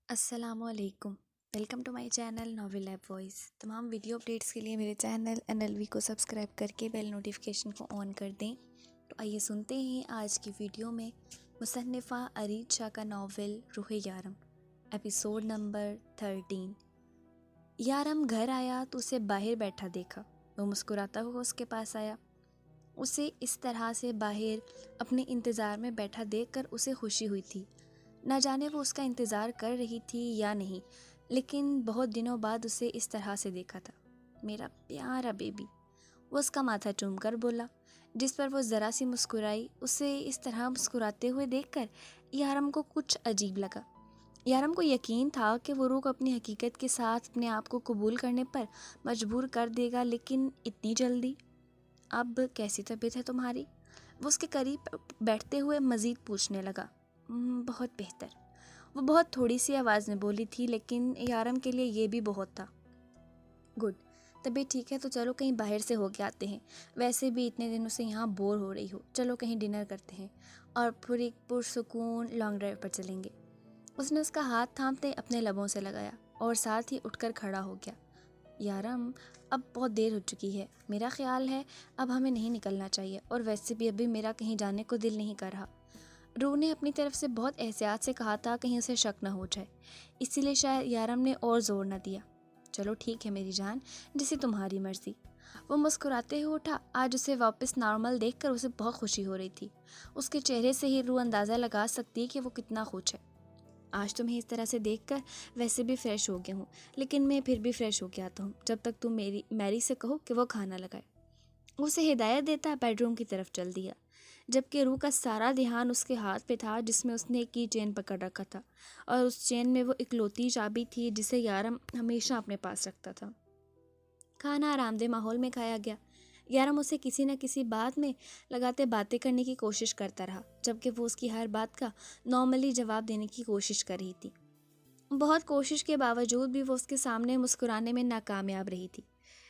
السلام علیکم، welcome to my channel novel app voice. تمام ویڈیو اپڈیٹس کے لیے میرے چینل NLV کو سبسکرائب کر کے بیل نوٹیفیکیشن کو آن کر دیں۔ تو آئیے سنتے ہیں آج کی ویڈیو میں مصنفہ ارید شاہ کا ناول روح یارم، ایپیسوڈ نمبر 13۔ یارم گھر آیا تو اسے باہر بیٹھا دیکھا۔ وہ مسکراتا ہوا اس کے پاس آیا۔ اسے اس طرح سے باہر اپنے انتظار میں بیٹھا دیکھ کر اسے خوشی ہوئی تھی۔ نہ جانے وہ اس کا انتظار کر رہی تھی یا نہیں، لیکن بہت دنوں بعد اسے اس طرح سے دیکھا تھا۔ میرا پیارا بیبی، وہ اس کا ماتھا چوم کر بولا، جس پر وہ ذرا سی مسکرائی۔ اسے اس طرح مسکراتے ہوئے دیکھ کر یارم کو کچھ عجیب لگا۔ یارم کو یقین تھا کہ وہ روح اپنی حقیقت کے ساتھ اپنے آپ کو قبول کرنے پر مجبور کر دے گا، لیکن اتنی جلدی؟ اب کیسی طبیعت ہے تمہاری؟ وہ اس کے قریب بیٹھتے ہوئے مزید پوچھنے لگا۔ بہت بہتر، وہ بہت تھوڑی سی آواز میں بولی تھی، لیکن یارم کے لیے یہ بھی بہت تھا۔ گڈ، طبیعت ٹھیک ہے تو چلو کہیں باہر سے ہو کے آتے ہیں، ویسے بھی اتنے دنوں سے یہاں بور ہو رہی ہو، چلو کہیں ڈنر کرتے ہیں اور پھر ایک پرسکون لانگ ڈرائیو پر چلیں گے۔ اس نے اس کا ہاتھ تھامتے اپنے لبوں سے لگایا اور ساتھ ہی اٹھ کر کھڑا ہو گیا۔ یارم، اب بہت دیر ہو چکی ہے، میرا خیال ہے اب ہمیں نہیں نکلنا چاہیے، اور ویسے بھی ابھی میرا کہیں جانے کو دل نہیں کر رہا۔ روح نے اپنی طرف سے بہت احتیاط سے کہا تھا کہیں اسے شک نہ ہو جائے، اسی لیے شاید یارم نے اور زور نہ دیا۔ چلو ٹھیک ہے میری جان، جیسے تمہاری مرضی۔ وہ مسکراتے ہوئے اٹھا۔ آج اسے واپس نارمل دیکھ کر اسے بہت خوشی ہو رہی تھی۔ اس کے چہرے سے ہی روح اندازہ لگا سکتی کہ وہ کتنا خوش ہے۔ آج تمہیں اس طرح سے دیکھ کر ویسے بھی فریش ہو گیا ہوں، لیکن میں پھر بھی فریش ہو کے آتا ہوں جب تک تم میری سے کہو کہ وہ کھانا لگائے۔ اسے ہدایت دیتا بیڈ روم کی طرف چل دیا، جبکہ روح کا سارا دھیان اس کے ہاتھ پہ تھا جس میں اس نے کی چین پکڑ رکھا تھا، اور اس چین میں وہ اکلوتی چابی تھی جسے یارم ہمیشہ اپنے پاس رکھتا تھا۔ کھانا آرام دہ ماحول میں کھایا گیا۔ یارم اسے کسی نہ کسی بات میں لگاتے باتیں کرنے کی کوشش کرتا رہا، جبکہ وہ اس کی ہر بات کا نارملی جواب دینے کی کوشش کر رہی تھی۔ بہت کوشش کے باوجود بھی وہ اس کے سامنے مسکرانے میں ناکامیاب رہی تھی۔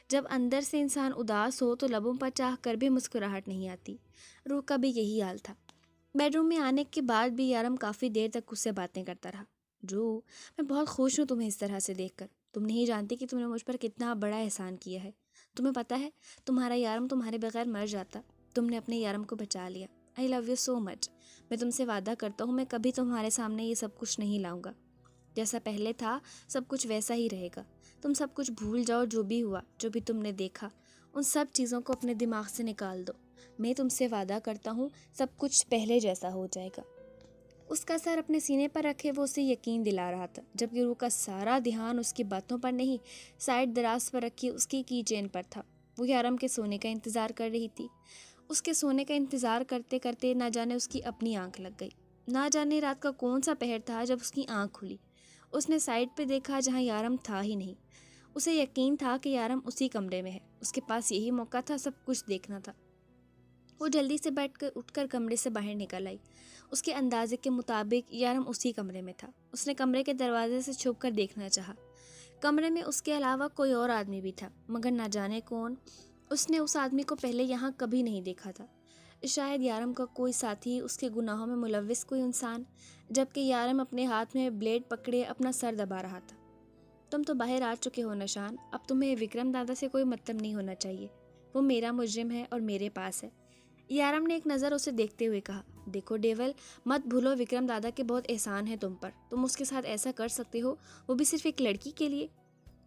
جب اندر سے انسان اداس ہو تو لبوں پر چاہ کر بھی مسکراہٹ نہیں آتی۔ روح کا بھی یہی حال تھا۔ بیڈ روم میں آنے کے بعد بھی یارم کافی دیر تک اس سے باتیں کرتا رہا۔ روح، میں بہت خوش ہوں تمہیں اس طرح سے دیکھ کر۔ تم نہیں جانتی کہ تم نے مجھ پر کتنا بڑا احسان کیا ہے۔ تمہیں پتہ ہے تمہارا یارم تمہارے بغیر مر جاتا، تم نے اپنے یارم کو بچا لیا۔ آئی لو یو سو مچ۔ میں تم سے وعدہ کرتا ہوں میں کبھی تمہارے سامنے یہ سب کچھ نہیں لاؤں گا۔ جیسا پہلے تھا سب کچھ ویسا ہی رہے گا۔ تم سب کچھ بھول جاؤ، جو بھی ہوا، جو بھی تم نے دیکھا، ان سب چیزوں کو اپنے دماغ سے نکال دو۔ میں تم سے وعدہ کرتا ہوں سب کچھ پہلے جیسا ہو جائے گا۔ اس کا سر اپنے سینے پر رکھے وہ اسے یقین دلا رہا تھا، جبکہ روح کا سارا دھیان اس کی باتوں پر نہیں، سائڈ دراز پر رکھی اس کی چین پر تھا۔ وہ یارم کے سونے کا انتظار کر رہی تھی۔ اس کے سونے کا انتظار کرتے کرتے نہ جانے اس کی اپنی آنکھ لگ گئی۔ نہ جانے رات کا کون سا پہر تھا جب اس کی آنکھ کھلی۔ اس نے سائڈ پہ دیکھا جہاں یارم تھا ہی نہیں۔ اسے یقین تھا کہ یارم اسی کمرے میں ہے، اس کے پاس یہی موقع تھا سب کچھ دیکھنا تھا۔ وہ جلدی سے اٹھ کر کمرے سے باہر نکل آئی۔ اس کے اندازے کے مطابق یارم اسی کمرے میں تھا۔ اس نے کمرے کے دروازے سے چھپ کر دیکھنا چاہا۔ کمرے میں اس کے علاوہ کوئی اور آدمی بھی تھا، مگر نہ جانے کون۔ اس نے اس آدمی کو پہلے یہاں کبھی نہیں دیکھا تھا۔ شاید یارم کا کوئی ساتھی، اس کے گناہوں میں ملوث کوئی انسان، جبکہ یارم اپنے ہاتھ میں بلیڈ پکڑے اپنا سر دبا رہا تھا۔ تم تو باہر آ چکے ہو نشان، اب تمہیں وکرم دادا سے کوئی مطلب نہیں ہونا چاہیے۔ وہ میرا مجرم ہے اور میرے پاس ہے۔ یارم نے ایک نظر اسے دیکھتے ہوئے کہا، دیکھو ڈیول، مت بھولو وکرم دادا کے بہت احسان ہے تم پر، تم اس کے ساتھ ایسا کر سکتے ہو، وہ بھی صرف ایک لڑکی کے لیے۔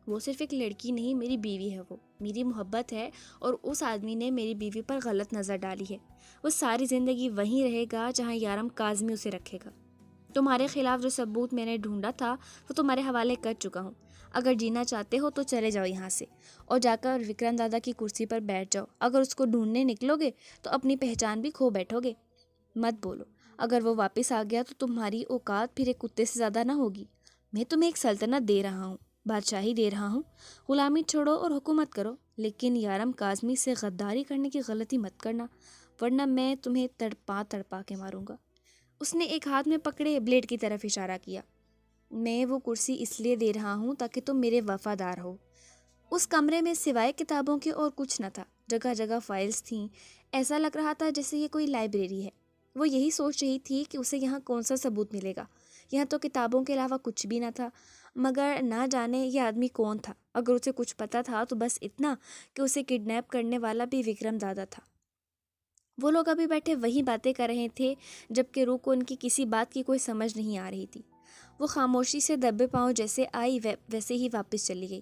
وہ صرف ایک لڑکی نہیں، میری بیوی ہے، وہ میری محبت ہے، اور اس آدمی نے میری بیوی پر غلط نظر ڈالی ہے۔ وہ ساری زندگی وہیں رہے گا جہاں یارم کاظمی اسے رکھے گا۔ تمہارے خلاف جو ثبوت میں نے ڈھونڈا تھا وہ تمہارے حوالے کر چکا ہوں۔ اگر جینا چاہتے ہو تو چلے جاؤ یہاں سے اور جا کر وکرم دادا کی کرسی پر بیٹھ جاؤ۔ اگر اس کو ڈھونڈنے نکلو گے تو اپنی پہچان بھی کھو بیٹھو گے۔ مت بولو، اگر وہ واپس آ گیا تو تمہاری اوقات پھر ایک کتے سے زیادہ نہ ہوگی۔ میں تمہیں ایک سلطنت دے رہا ہوں، بادشاہی دے رہا ہوں، غلامی چھوڑو اور حکومت کرو، لیکن یارم کاظمی سے غداری کرنے کی غلطی مت کرنا، ورنہ میں تمہیں تڑپا تڑپا کے ماروں گا۔ اس نے ایک ہاتھ میں پکڑے بلیڈ کی طرف اشارہ کیا۔ میں وہ کرسی اس لیے دے رہا ہوں تاکہ تم میرے وفادار ہو۔ اس کمرے میں سوائے کتابوں کے اور کچھ نہ تھا۔ جگہ جگہ فائلز تھیں، ایسا لگ رہا تھا جیسے یہ کوئی لائبریری ہے۔ وہ یہی سوچ رہی تھی کہ اسے یہاں کون سا ثبوت ملے گا۔ یہاں تو کتابوں کے علاوہ کچھ بھی نہ تھا، مگر نہ جانے یہ آدمی کون تھا۔ اگر اسے کچھ پتہ تھا تو بس اتنا کہ اسے کڈنیپ کرنے والا بھی وکرم دادا تھا۔ وہ لوگ ابھی بیٹھے وہی باتیں کر رہے تھے جبکہ روح کو ان کی کسی بات کی کوئی سمجھ نہیں آ رہی تھی۔ وہ خاموشی سے دبے پاؤں جیسے آئی ویسے ہی واپس چلی گئی۔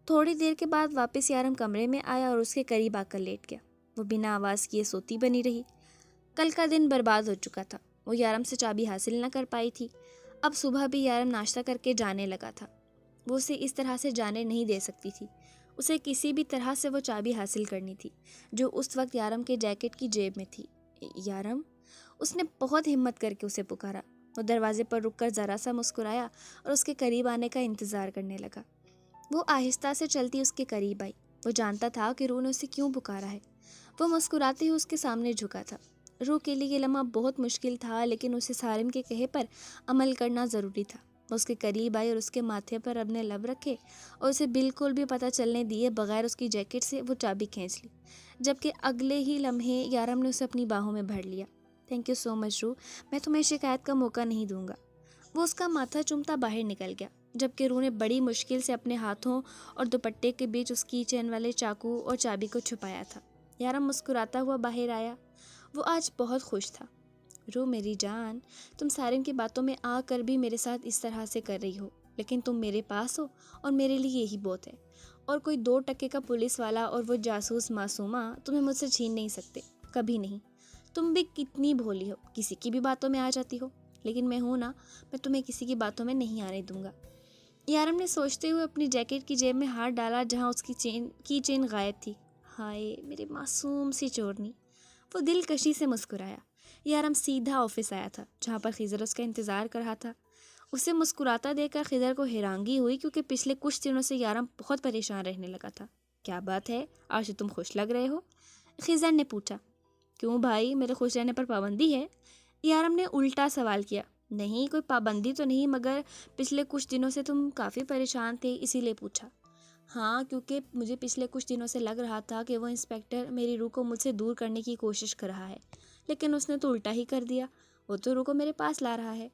تھوڑی دیر کے بعد واپس یارم کمرے میں آیا اور اس کے قریب آ کر لیٹ گیا۔ وہ بنا آواز کیے سوتی بنی رہی۔ کل کا دن برباد ہو چکا تھا۔ وہ یارم سے چابی حاصل نہ کر پائی تھی۔ اب صبح بھی یارم ناشتہ کر کے جانے لگا تھا۔ وہ اسے اس طرح سے جانے نہیں دے سکتی تھی۔ اسے کسی بھی طرح سے وہ چابی حاصل کرنی تھی جو اس وقت یارم کے جیکٹ کی جیب میں تھی۔ یارم؟ اس نے بہت ہمت کر کے اسے پکارا۔ وہ دروازے پر رک کر ذرا سا مسکرایا اور اس کے قریب آنے کا انتظار کرنے لگا۔ وہ آہستہ سے چلتی اس کے قریب آئی۔ وہ جانتا تھا کہ روح نے اسے کیوں پکارا ہے۔ وہ مسکراتے ہوئے اس کے سامنے جھکا تھا۔ روح کے لیے یہ لمحہ بہت مشکل تھا، لیکن اسے سارم کے کہے پر عمل کرنا ضروری تھا۔ وہ اس کے قریب آئی اور اس کے ماتھے پر اپنے لب رکھے اور اسے بالکل بھی پتہ چلنے دیے بغیر اس کی جیکٹ سے وہ چابی کھینچ لی، جبکہ اگلے ہی لمحے یارم نے اسے اپنی باہوں میں بھر لیا۔ تھینک یو سو مچ روح، میں تمہیں شکایت کا موقع نہیں دوں گا۔ وہ اس کا ماتھا چومتا باہر نکل گیا، جبکہ روح نے بڑی مشکل سے اپنے ہاتھوں اور دوپٹے کے بیچ اس کی چین والے چاقو اور چابی کو چھپایا تھا۔ یارم مسکراتا ہوا باہر آیا۔ وہ آج بہت خوش تھا۔ روح میری جان، تم سارم کی باتوں میں آ کر بھی میرے ساتھ اس طرح سے کر رہی ہو، لیکن تم میرے پاس ہو اور میرے لیے یہی بہت ہے، اور کوئی 2 ٹکے کا پولیس والا اور وہ جاسوس معصومہ تمہیں مجھ سے چھین نہیں سکتے، کبھی نہیں۔ تم بھی کتنی بھولی ہو، کسی کی بھی باتوں میں آ جاتی ہو، لیکن میں ہوں نا، میں تمہیں کسی کی باتوں میں نہیں آنے دوں گا۔ یارم نے سوچتے ہوئے اپنی جیکٹ کی جیب میں ہاتھ ڈالا جہاں اس کی چین غائب تھی۔ ہائے میری معصوم سی چورنی، وہ دلکشی سے مسکرایا۔ یارم سیدھا آفس آیا تھا جہاں پر خضر اس کا انتظار کر رہا تھا۔ اسے مسکراتا دیکھ کر خضر کو حیرانگی ہوئی، کیونکہ پچھلے کچھ دنوں سے یارم بہت پریشان رہنے لگا تھا۔ کیا بات ہے، آج تم خوش لگ رہے ہو؟ خضر نے پوچھا۔ کیوں بھائی، میرے خوش رہنے پر پابندی ہے؟ یارم نے الٹا سوال کیا۔ نہیں، کوئی پابندی تو نہیں، مگر پچھلے کچھ دنوں سے تم کافی پریشان تھے، اسی لیے پوچھا۔ ہاں، کیونکہ مجھے پچھلے کچھ دنوں سے لگ رہا تھا کہ وہ انسپیکٹر میری روح کو مجھ سے دور کرنے کی کوشش کر رہا ہے، لیکن اس نے تو الٹا ہی کر دیا، وہ تو روح کو میرے پاس لا رہا ہے۔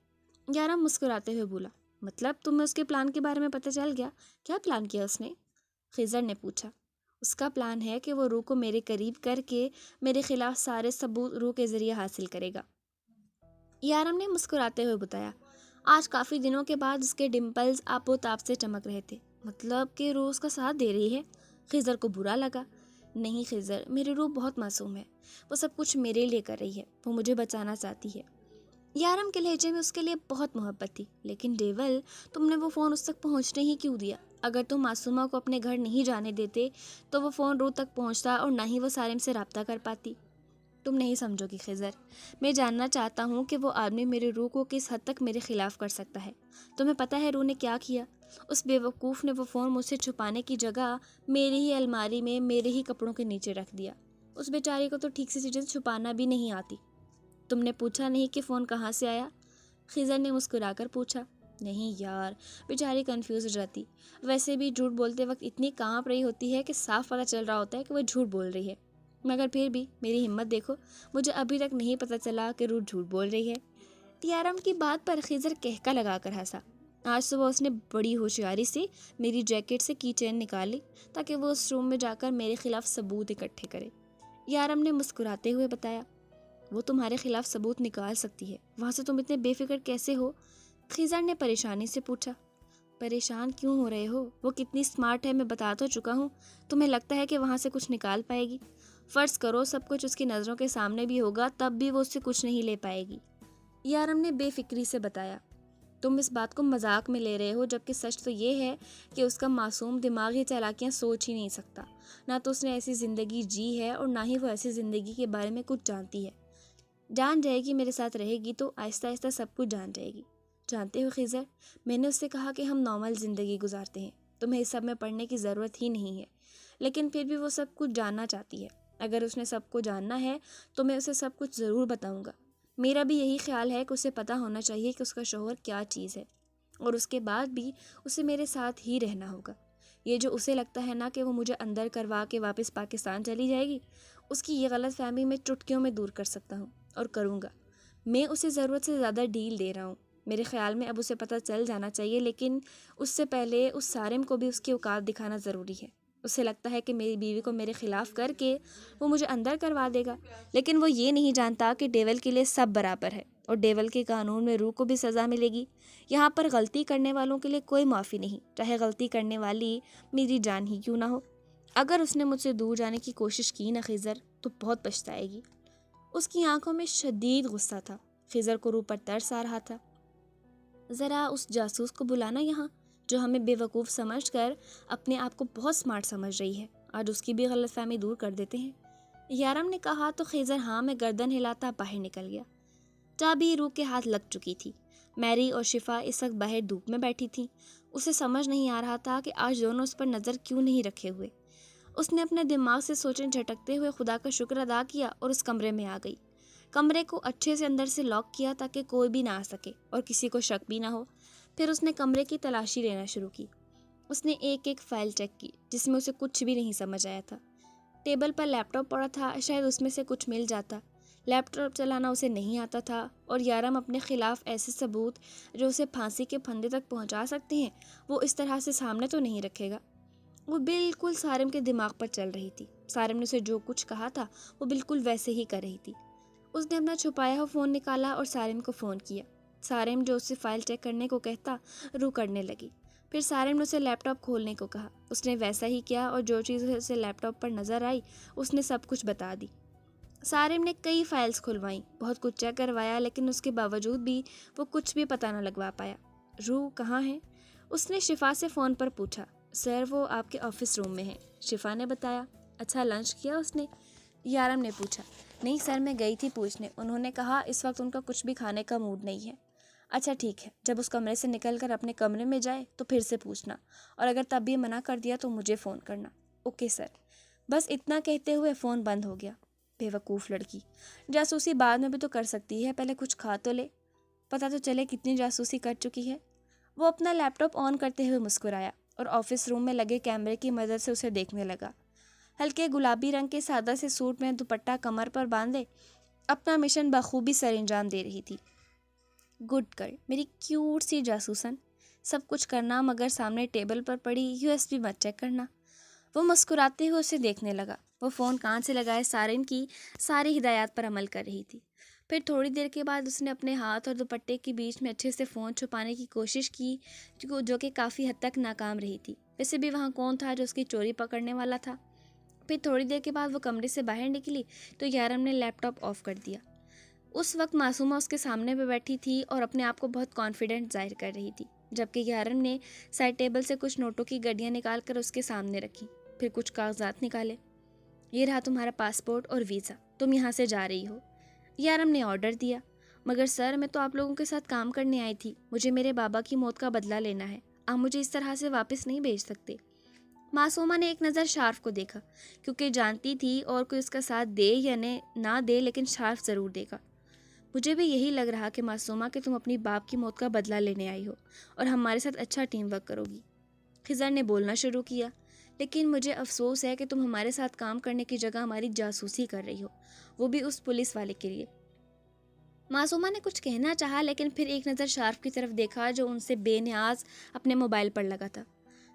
یارم مسکراتے ہوئے بولا۔ مطلب تمہیں اس کے پلان کے بارے میں پتہ چل گیا؟ کیا پلان کیا اس نے؟ خضر نے پوچھا۔ اس کا پلان ہے کہ وہ روح کو میرے قریب کر کے میرے خلاف سارے ثبوت روح کے ذریعے حاصل کرے گا، یارم نے مسکراتے ہوئے بتایا۔ آج کافی دنوں کے بعد اس کے ڈمپلز آپ و تاب سے چمک رہے تھے۔ مطلب کہ روح اس کا ساتھ دے رہی ہے؟ خضر کو برا لگا۔ نہیں خضر، میری روح بہت معصوم ہے، وہ سب کچھ میرے لیے کر رہی ہے، وہ مجھے بچانا چاہتی ہے۔ یارم کے لہجے میں اس کے لیے بہت محبت تھی۔ لیکن ڈیول، تم نے وہ فون اس تک پہنچنے ہی کیوں دیا؟ اگر تم معصومہ کو اپنے گھر نہیں جانے دیتے تو وہ فون روح تک پہنچتا اور نہ ہی وہ سارم سے رابطہ کر پاتی۔ تم نہیں سمجھو گی خضر، میں جاننا چاہتا ہوں کہ وہ آدمی میرے روح کو کس حد تک میرے خلاف کر سکتا ہے۔ تمہیں پتہ ہے روح نے کیا کیا؟ اس بے وقوف نے وہ فون مجھ سے چھپانے کی جگہ میری ہی الماری میں میرے ہی کپڑوں کے نیچے رکھ دیا۔ اس بیچاری کو تو ٹھیک سے چیزیں چھپانا بھی نہیں آتی۔ تم نے پوچھا نہیں کہ فون کہاں سے آیا؟ خضر نے مسکرا کر پوچھا۔ نہیں یار، بیچاری کنفیوز ہو جاتی، ویسے بھی جھوٹ بولتے وقت اتنی کانپ رہی ہوتی ہے کہ صاف پتہ چل رہا ہوتا ہے کہ وہ جھوٹ بول رہی ہے، مگر پھر بھی میری ہمت دیکھو، مجھے ابھی تک نہیں پتہ چلا کہ روح جھوٹ بول رہی ہے۔ یارم کی بات پر خضر کہکا لگا کر ہنسا۔ آج صبح اس نے بڑی ہوشیاری سے میری جیکٹ سے کی چین نکالی تاکہ وہ اس روم میں جا کر میرے خلاف ثبوت اکٹھے کرے، یارم نے مسکراتے ہوئے بتایا۔ وہ تمہارے خلاف ثبوت نکال سکتی ہے، وہاں سے تم اتنے بے فکر کیسے ہو؟ خضر نے پریشانی سے پوچھا۔ پریشان کیوں ہو رہے ہو؟ وہ کتنی سمارٹ ہے میں بتا تو چکا ہوں، تمہیں لگتا ہے کہ وہاں سے کچھ نکال پائے گی؟ فرض کرو سب کچھ اس کی نظروں کے سامنے بھی ہوگا، تب بھی وہ اس سے کچھ نہیں لے پائے گی، یارم نے بے فکری سے بتایا۔ تم اس بات کو مذاق میں لے رہے ہو، جبکہ سچ تو یہ ہے کہ اس کا معصوم دماغ یہ چالاکیاں سوچ ہی نہیں سکتا۔ نہ تو اس نے ایسی زندگی جی ہے اور نہ ہی وہ ایسی زندگی کے بارے میں کچھ جانتی ہے۔ جان جائے گی، میرے ساتھ رہے گی تو آہستہ آہستہ سب کچھ جان جائے گی۔ جانتے ہو خضر، میں نے اس سے کہا کہ ہم نارمل زندگی گزارتے ہیں، تمہیں اس سب میں پڑھنے کی ضرورت ہی نہیں ہے، لیکن پھر بھی وہ سب کچھ جاننا چاہتی ہے۔ اگر اس نے سب کو جاننا ہے تو میں اسے سب کچھ ضرور بتاؤں گا۔ میرا بھی یہی خیال ہے کہ اسے پتہ ہونا چاہیے کہ اس کا شوہر کیا چیز ہے، اور اس کے بعد بھی اسے میرے ساتھ ہی رہنا ہوگا۔ یہ جو اسے لگتا ہے نا کہ وہ مجھے اندر کروا کے واپس پاکستان چلی جائے گی، اس کی یہ غلط فہمی میں چٹکیوں میں دور کر سکتا ہوں، اور کروں گا۔ میں اسے ضرورت سے زیادہ ڈیل دے رہا ہوں، میرے خیال میں اب اسے پتہ چل جانا چاہیے، لیکن اس سے پہلے اس سارم کو بھی اس کی اوقات دکھانا ضروری ہے۔ اسے لگتا ہے کہ میری بیوی کو میرے خلاف کر کے وہ مجھے اندر کروا دے گا، لیکن وہ یہ نہیں جانتا کہ ڈیول کے لیے سب برابر ہے اور ڈیول کے قانون میں روح کو بھی سزا ملے گی۔ یہاں پر غلطی کرنے والوں کے لیے کوئی معافی نہیں، چاہے غلطی کرنے والی میری جان ہی کیوں نہ ہو۔ اگر اس نے مجھ سے دور جانے کی کوشش کی نا خضر، تو بہت پچھتائے گی۔ اس کی آنکھوں میں شدید غصہ تھا۔ خضر کو روح پر ترس آ رہا تھا۔ ذرا اس جاسوس کو بلانا یہاں، جو ہمیں بے وقوف سمجھ کر اپنے آپ کو بہت سمارٹ سمجھ رہی ہے، آج اس کی بھی غلط فہمی دور کر دیتے ہیں۔ یارم نے کہا تو خضر ہاں میں گردن ہلاتا باہر نکل گیا۔ چابی روح کے ہاتھ لگ چکی تھی۔ میری اور شفا اس وقت باہر دھوپ میں بیٹھی تھیں۔ اسے سمجھ نہیں آ رہا تھا کہ آج دونوں اس پر نظر کیوں نہیں رکھے ہوئے۔ اس نے اپنے دماغ سے سوچیں جھٹکتے ہوئے خدا کا شکر ادا کیا اور اس کمرے میں آ گئی۔ کمرے کو اچھے سے اندر سے لاک کیا تاکہ کوئی بھی نہ آ سکے اور کسی کو شک بھی نہ ہو۔ پھر اس نے کمرے کی تلاشی لینا شروع کی۔ اس نے ایک ایک فائل چیک کی جس میں اسے کچھ بھی نہیں سمجھ آیا تھا۔ ٹیبل پر لیپ ٹاپ پڑا تھا، شاید اس میں سے کچھ مل جاتا۔ لیپ ٹاپ چلانا اسے نہیں آتا تھا اور یارم اپنے خلاف ایسے ثبوت جو اسے پھانسی کے پھندے تک پہنچا سکتے ہیں وہ اس طرح سے سامنے تو نہیں رکھے گا۔ وہ بالکل سارم کے دماغ پر چل رہی تھی۔ سارم نے اسے جو کچھ کہا تھا وہ بالکل ویسے ہی کر رہی تھی۔ اس نے اپنا چھپایا ہوا فون نکالا اور سارم کو فون کیا۔ سارم جو اسے فائل چیک کرنے کو کہتا رو کرنے لگی۔ پھر سارم نے اسے لیپ ٹاپ کھولنے کو کہا۔ اس نے ویسا ہی کیا اور جو چیز اسے لیپ ٹاپ پر نظر آئی اس نے سب کچھ بتا دی۔ سارم نے کئی فائلز کھلوائیں، بہت کچھ چیک کروایا، لیکن اس کے باوجود بھی وہ کچھ بھی پتہ نہ لگوا پایا۔ روح کہاں ہے؟ اس نے شفا سے فون پر پوچھا۔ سر وہ آپ کے آفس روم میں ہیں، شفا نے بتایا۔ اچھا لنچ کیا اس نے؟ یارم نے پوچھا۔ نہیں سر، میں گئی تھی پوچھنے، انہوں نے کہا اس وقت ان کا کچھ بھی کھانے کا موڈ نہیں ہے۔ اچھا ٹھیک ہے، جب اس کمرے سے نکل کر اپنے کمرے میں جائے تو پھر سے پوچھنا، اور اگر تب بھی منع کر دیا تو مجھے فون کرنا۔ Okay sir. بس اتنا کہتے ہوئے فون بند ہو گیا۔ بے وقوف لڑکی، جاسوسی بعد میں بھی تو کر سکتی ہے، پہلے کچھ کھا تو لے، پتہ تو چلے کتنی جاسوسی کر چکی ہے۔ وہ اپنا لیپ ٹاپ آن کرتے ہوئے مسکرایا اور آفس روم میں لگے کیمرے کی مدد سے اسے دیکھنے لگا۔ ہلکے گلابی رنگ کے سادہ سے سوٹ میں دوپٹہ کمر پر باندھے اپنا مشن بخوبی سر انجام دے رہی تھی۔ گڈ گرل، میری کیوٹ سی جاسوسن، سب کچھ کرنا مگر سامنے ٹیبل پر پڑی USB مت چیک کرنا۔ وہ مسکراتے ہوئے اسے دیکھنے لگا۔ وہ فون کان سے لگائے سارم کی ساری ہدایات پر عمل کر رہی تھی۔ پھر تھوڑی دیر کے بعد اس نے اپنے ہاتھ اور دوپٹے کے بیچ میں اچھے سے فون چھپانے کی کوشش کی جو کہ کافی حد تک ناکام رہی تھی۔ ویسے بھی وہاں کون تھا جو اس کی چوری پکڑنے والا تھا؟ پھر تھوڑی دیر کے بعد وہ کمرے سے باہر نکلی تو یارم نے لیپ ٹاپ آف کر دیا۔ اس وقت معصومہ اس کے سامنے پہ بیٹھی تھی اور اپنے آپ کو بہت کانفیڈنٹ ظاہر کر رہی تھی، جبکہ یارم نے سائڈ ٹیبل سے کچھ نوٹوں کی گڈیاں نکال کر اس کے سامنے رکھی، پھر کچھ کاغذات نکالے۔ یہ رہا تمہارا پاسپورٹ اور ویزا، تم یہاں سے جا رہی ہو۔ یارم نے آرڈر دیا۔ مگر سر میں تو آپ لوگوں کے ساتھ کام کرنے آئی تھی، مجھے میرے بابا کی موت کا بدلہ لینا ہے، آپ مجھے اس طرح سے واپس نہیں بھیج سکتے۔ معصومہ نے ایک نظر شارف کو دیکھا، کیونکہ جانتی تھی اور کوئی اس کا ساتھ دے یا نہ دے لیکن شارف ضرور دے گا۔ مجھے بھی یہی لگ رہا کہ معصومہ کہ تم اپنی باپ کی موت کا بدلہ لینے آئی ہو اور ہمارے ساتھ اچھا ٹیم ورک کرو گی۔ خضر نے بولنا شروع کیا، لیکن مجھے افسوس ہے کہ تم ہمارے ساتھ کام کرنے کی جگہ ہماری جاسوسی کر رہی ہو، وہ بھی اس پولیس والے کے لیے۔ معصومہ نے کچھ کہنا چاہا لیکن پھر ایک نظر شارف کی طرف دیکھا جو ان سے بے نیاز اپنے موبائل پر لگا تھا۔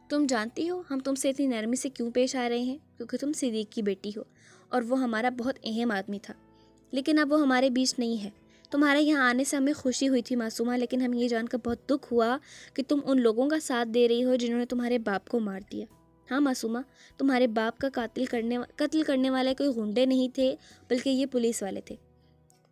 تم جانتی ہو ہم تم سے اتنی نرمی سے کیوں پیش آ رہے ہیں؟ کیونکہ تم صدیق کی بیٹی ہو اور وہ ہمارا بہت اہم آدمی تھا، لیکن اب وہ ہمارے بیچ نہیں ہے۔ تمہارے یہاں آنے سے ہمیں خوشی ہوئی تھی معصومہ، لیکن ہمیں یہ جان کر بہت دکھ ہوا کہ تم ان لوگوں کا ساتھ دے رہی ہو جنہوں نے تمہارے باپ کو مار دیا۔ ہاں معصومہ، تمہارے باپ کا قتل کرنے والے کوئی غنڈے نہیں تھے بلکہ یہ پولیس والے تھے۔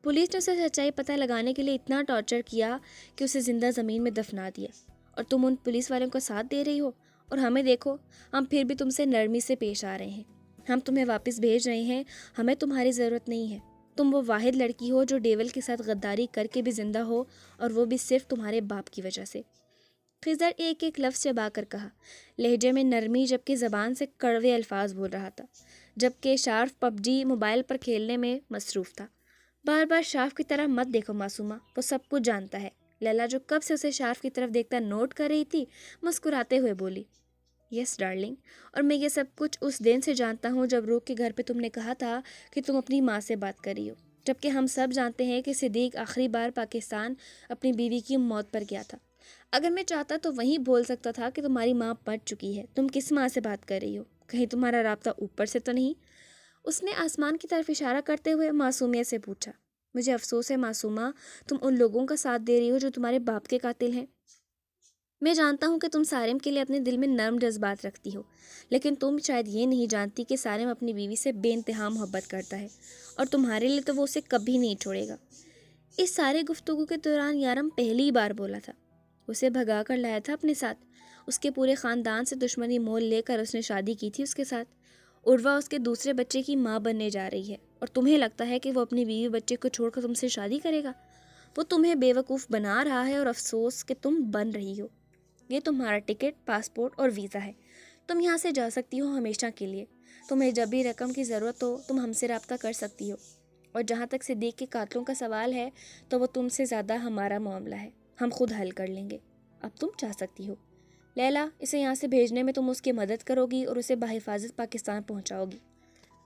پولیس نے اسے سچائی پتہ لگانے کے لیے اتنا ٹارچر کیا کہ اسے زندہ زمین میں دفنا دیا، اور تم ان پولیس والوں کا ساتھ دے رہی ہو، اور ہمیں دیکھو ہم پھر بھی تم سے نرمی سے پیش آ رہے ہیں، ہم تمہیں واپس بھیج رہے ہیں، ہمیں تمہاری ضرورت نہیں ہے۔ تم وہ واحد لڑکی ہو جو ڈیول کے ساتھ غداری کر کے بھی زندہ ہو، اور وہ بھی صرف تمہارے باپ کی وجہ سے۔ خضر ایک ایک لفظ چبا کر کہا، لہجے میں نرمی جبکہ زبان سے کڑوے الفاظ بول رہا تھا، جبکہ شارف PUBG موبائل پر کھیلنے میں مصروف تھا۔ بار بار شارف کی طرف مت دیکھو معصومہ، وہ سب کچھ جانتا ہے۔ لیلا جو کب سے اسے شارف کی طرف دیکھتا نوٹ کر رہی تھی مسکراتے ہوئے بولی، یس ڈارلنگ، اور میں یہ سب کچھ اس دن سے جانتا ہوں جب روح کے گھر پہ تم نے کہا تھا کہ تم اپنی ماں سے بات کر رہی ہو۔ جبکہ ہم سب جانتے ہیں کہ صدیق آخری بار پاکستان اپنی بیوی کی موت پر گیا تھا۔ اگر میں چاہتا تو وہیں بول سکتا تھا کہ تمہاری ماں مر چکی ہے، تم کس ماں سے بات کر رہی ہو، کہیں تمہارا رابطہ اوپر سے تو نہیں؟ اس نے آسمان کی طرف اشارہ کرتے ہوئے معصومیت سے پوچھا۔ مجھے افسوس ہے معصومہ، تم ان لوگوں کا ساتھ دے رہی ہو جو تمہارے باپ کے قاتل ہیں۔ میں جانتا ہوں کہ تم سارم کے لیے اپنے دل میں نرم جذبات رکھتی ہو، لیکن تم شاید یہ نہیں جانتی کہ سارم اپنی بیوی سے بے انتہا محبت کرتا ہے، اور تمہارے لیے تو وہ اسے کبھی نہیں چھوڑے گا۔ اس سارے گفتگو کے دوران یارم پہلی بار بولا تھا۔ اسے بھگا کر لایا تھا اپنے ساتھ، اس کے پورے خاندان سے دشمنی مول لے کر اس نے شادی کی تھی اس کے ساتھ۔ عروہ اس کے دوسرے بچے کی ماں بننے جا رہی ہے، اور تمہیں لگتا ہے کہ وہ اپنی بیوی بچے کو چھوڑ کر تم سے شادی کرے گا؟ وہ تمہیں بے وقوف بنا رہا ہے، اور افسوس کہ تم بن رہی ہو۔ یہ تمہارا ٹکٹ، پاسپورٹ اور ویزا ہے، تم یہاں سے جا سکتی ہو ہمیشہ کے لیے۔ تمہیں جب بھی رقم کی ضرورت ہو تم ہم سے رابطہ کر سکتی ہو، اور جہاں تک صدیق کے قاتلوں کا سوال ہے تو وہ تم سے زیادہ ہمارا معاملہ ہے، ہم خود حل کر لیں گے۔ اب تم جا سکتی ہو۔ لیلا، اسے یہاں سے بھیجنے میں تم اس کی مدد کرو گی اور اسے بحفاظت پاکستان پہنچاؤ گی،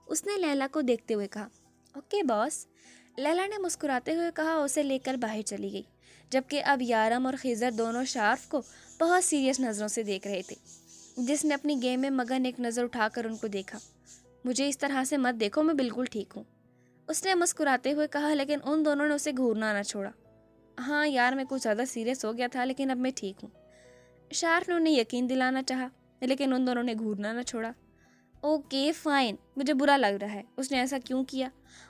اس نے لیلا کو دیکھتے ہوئے کہا۔ اوکے باس، لیلا نے مسکراتے ہوئے کہا، اسے لے کر باہر چلی گئی، جبکہ اب یارم اور خضر دونوں شارف کو بہت سیریس نظروں سے دیکھ رہے تھے۔ جس نے اپنی گیم میں مگن ایک نظر اٹھا کر ان کو دیکھا۔ مجھے اس طرح سے مت دیکھو، میں بالکل ٹھیک ہوں، اس نے مسکراتے ہوئے کہا، لیکن ان دونوں نے اسے گھورنا نہ چھوڑا۔ ہاں یار، میں کچھ زیادہ سیریس ہو گیا تھا، لیکن اب میں ٹھیک ہوں، شارف نے انہیں یقین دلانا چاہا، لیکن ان دونوں نے گھورنا نہ چھوڑا۔ اوکے فائن، مجھے برا لگ رہا ہے، اس نے ایسا کیوں کیا،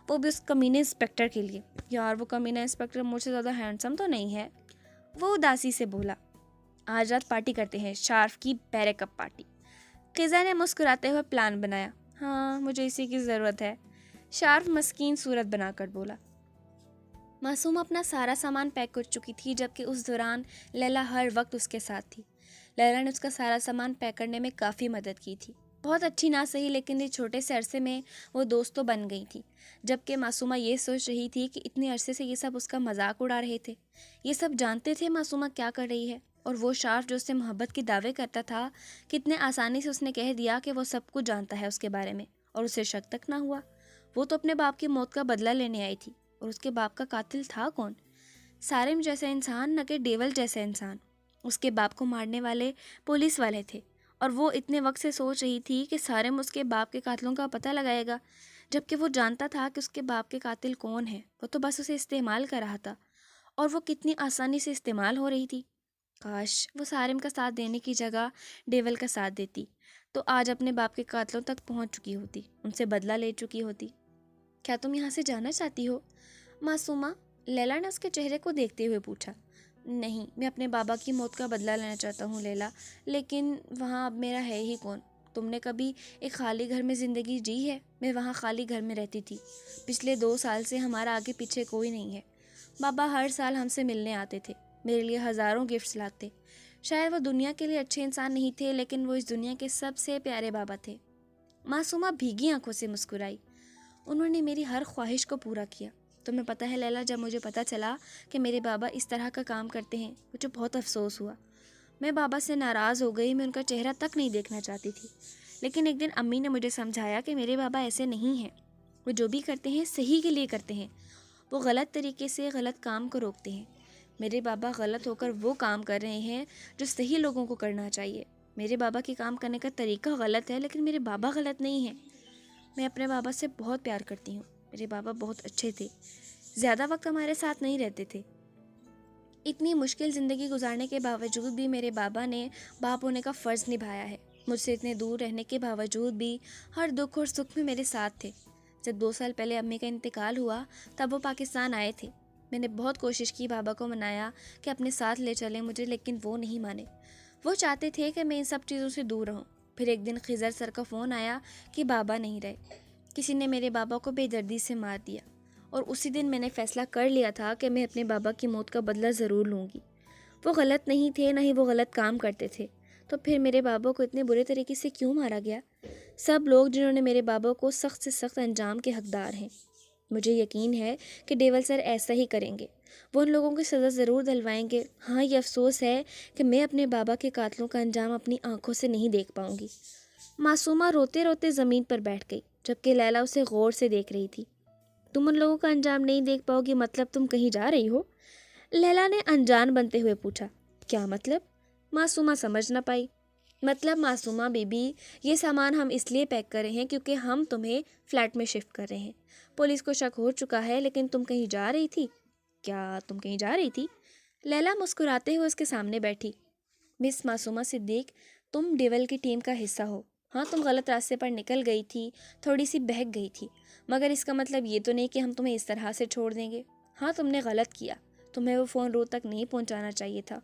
وہ بھی اس کمینے انسپیکٹر کے لیے؟ یار وہ کمینے انسپیکٹر مجھ سے زیادہ ہینڈسم تو نہیں ہے، وہ اداسی سے بولا۔ آج رات پارٹی کرتے ہیں، شارف کی بیرک اپ پارٹی، خضر نے مسکراتے ہوئے پلان بنایا۔ ہاں مجھے اسی کی ضرورت ہے، شارف مسکین صورت بنا کر بولا۔ معصوم اپنا سارا سامان پیک کر چکی تھی، جبکہ اس دوران لیلا ہر وقت اس کے ساتھ تھی۔ لیلا نے اس کا سارا سامان پیک کرنے میں کافی مدد کی تھی، بہت اچھی نہ صحیح، لیکن اس چھوٹے سے عرصے میں وہ دوست تو بن گئی تھی۔ جبکہ معصومہ یہ سوچ رہی تھی کہ اتنے عرصے سے یہ سب اس کا مذاق اڑا رہے تھے، یہ سب جانتے تھے معصومہ کیا کر رہی ہے، اور وہ شارف جو اس سے محبت کی دعوے کرتا تھا، کتنے آسانی سے اس نے کہہ دیا کہ وہ سب کچھ جانتا ہے اس کے بارے میں، اور اسے شک تک نہ ہوا۔ وہ تو اپنے باپ کی موت کا بدلہ لینے آئی تھی، اور اس کے باپ کا قاتل تھا کون؟ سارم جیسا انسان، نہ کہ ڈیول جیسا انسان۔ اس کے باپ کو مارنے والے پولیس والے تھے، اور وہ اتنے وقت سے سوچ رہی تھی کہ سارم اس کے باپ کے قاتلوں کا پتہ لگائے گا، جبکہ وہ جانتا تھا کہ اس کے باپ کے قاتل کون ہے، وہ تو بس اسے استعمال کر رہا تھا، اور وہ کتنی آسانی سے استعمال ہو رہی تھی۔ کاش وہ سارم کا ساتھ دینے کی جگہ ڈیول کا ساتھ دیتی، تو آج اپنے باپ کے قاتلوں تک پہنچ چکی ہوتی، ان سے بدلہ لے چکی ہوتی۔ کیا تم یہاں سے جانا چاہتی ہو معصومہ؟ لیلا نے اس کے چہرے کو دیکھتے ہوئے پوچھا۔ نہیں، میں اپنے بابا کی موت کا بدلہ لینا چاہتا ہوں لیلا، لیکن وہاں اب میرا ہے ہی کون؟ تم نے کبھی ایک خالی گھر میں زندگی جی ہے؟ میں وہاں خالی گھر میں رہتی تھی، پچھلے 2 سال سے ہمارا آگے پیچھے کوئی نہیں ہے۔ بابا ہر سال ہم سے ملنے آتے تھے، میرے لیے ہزاروں گفٹس لاتے۔ شاید وہ دنیا کے لیے اچھے انسان نہیں تھے، لیکن وہ اس دنیا کے سب سے پیارے بابا تھے۔ معصومہ بھیگی آنکھوں سے مسکرائی۔ انہوں نے میری ہر خواہش کو پورا کیا۔ تمہیں پتہ ہے لیلا، جب مجھے پتہ چلا کہ میرے بابا اس طرح کا کام کرتے ہیں، مجھے بہت افسوس ہوا۔ میں بابا سے ناراض ہو گئی، میں ان کا چہرہ تک نہیں دیکھنا چاہتی تھی، لیکن ایک دن امی نے مجھے سمجھایا کہ میرے بابا ایسے نہیں ہیں، وہ جو بھی کرتے ہیں صحیح کے لیے کرتے ہیں، وہ غلط طریقے سے غلط کام کو روکتے ہیں۔ میرے بابا غلط ہو کر وہ کام کر رہے ہیں جو صحیح لوگوں کو کرنا چاہیے۔ میرے بابا کے کام کرنے کا طریقہ غلط ہے، لیکن میرے بابا غلط نہیں ہیں۔ میں اپنے بابا سے بہت پیار کرتی ہوں، میرے بابا بہت اچھے تھے، زیادہ وقت ہمارے ساتھ نہیں رہتے تھے۔ اتنی مشکل زندگی گزارنے کے باوجود بھی میرے بابا نے باپ ہونے کا فرض نبھایا ہے، مجھ سے اتنے دور رہنے کے باوجود بھی ہر دکھ اور سکھ میں میرے ساتھ تھے۔ جب 2 سال پہلے امی کا انتقال ہوا تب وہ پاکستان آئے تھے، میں نے بہت کوشش کی، بابا کو منایا کہ اپنے ساتھ لے چلیں مجھے، لیکن وہ نہیں مانے۔ وہ چاہتے تھے کہ میں ان سب چیزوں سے دور رہوں۔ پھر ایک دن خضر سر کا فون آیا کہ بابا نہیں رہے، کسی نے میرے بابا کو بے دردی سے مار دیا، اور اسی دن میں نے فیصلہ کر لیا تھا کہ میں اپنے بابا کی موت کا بدلہ ضرور لوں گی۔ وہ غلط نہیں تھے، نہ ہی وہ غلط کام کرتے تھے، تو پھر میرے بابا کو اتنے برے طریقے سے کیوں مارا گیا؟ سب لوگ جنہوں نے میرے بابا کو سخت سے سخت انجام کے حقدار ہیں۔ مجھے یقین ہے کہ ڈیول سر ایسا ہی کریں گے، وہ ان لوگوں کی سزا ضرور دلوائیں گے۔ ہاں یہ افسوس ہے کہ میں اپنے بابا کے قاتلوں کا انجام اپنی آنکھوں سے نہیں دیکھ پاؤں گی۔ معصومہ روتے روتے زمین پر بیٹھ گئی، جبکہ لیلا اسے غور سے دیکھ رہی تھی۔ تم ان لوگوں کا انجام نہیں دیکھ پاؤ گی، مطلب تم کہیں جا رہی ہو؟ لیلا نے انجان بنتے ہوئے پوچھا۔ کیا مطلب؟ معصومہ سمجھ نہ پائی۔ مطلب معصومہ بی بی، یہ سامان ہم اس لیے پیک کر رہے ہیں کیونکہ ہم تمہیں فلیٹ میں شفٹ کر رہے ہیں۔ پولیس کو شک ہو چکا ہے، لیکن تم کہیں جا رہی تھی؟ کیا تم کہیں جا رہی تھی؟ لیلا مسکراتے ہوئے اس کے سامنے بیٹھی۔ مس معصومہ صدیق، تم ڈیول کی ٹیم کا حصہ ہو۔ ہاں، تم غلط راستے پر نکل گئی تھی، تھوڑی سی بہک گئی تھی، مگر اس کا مطلب یہ تو نہیں کہ ہم تمہیں اس طرح سے چھوڑ دیں گے۔ ہاں، تم نے غلط کیا، تمہیں وہ فون رو تک نہیں پہنچانا چاہیے تھا۔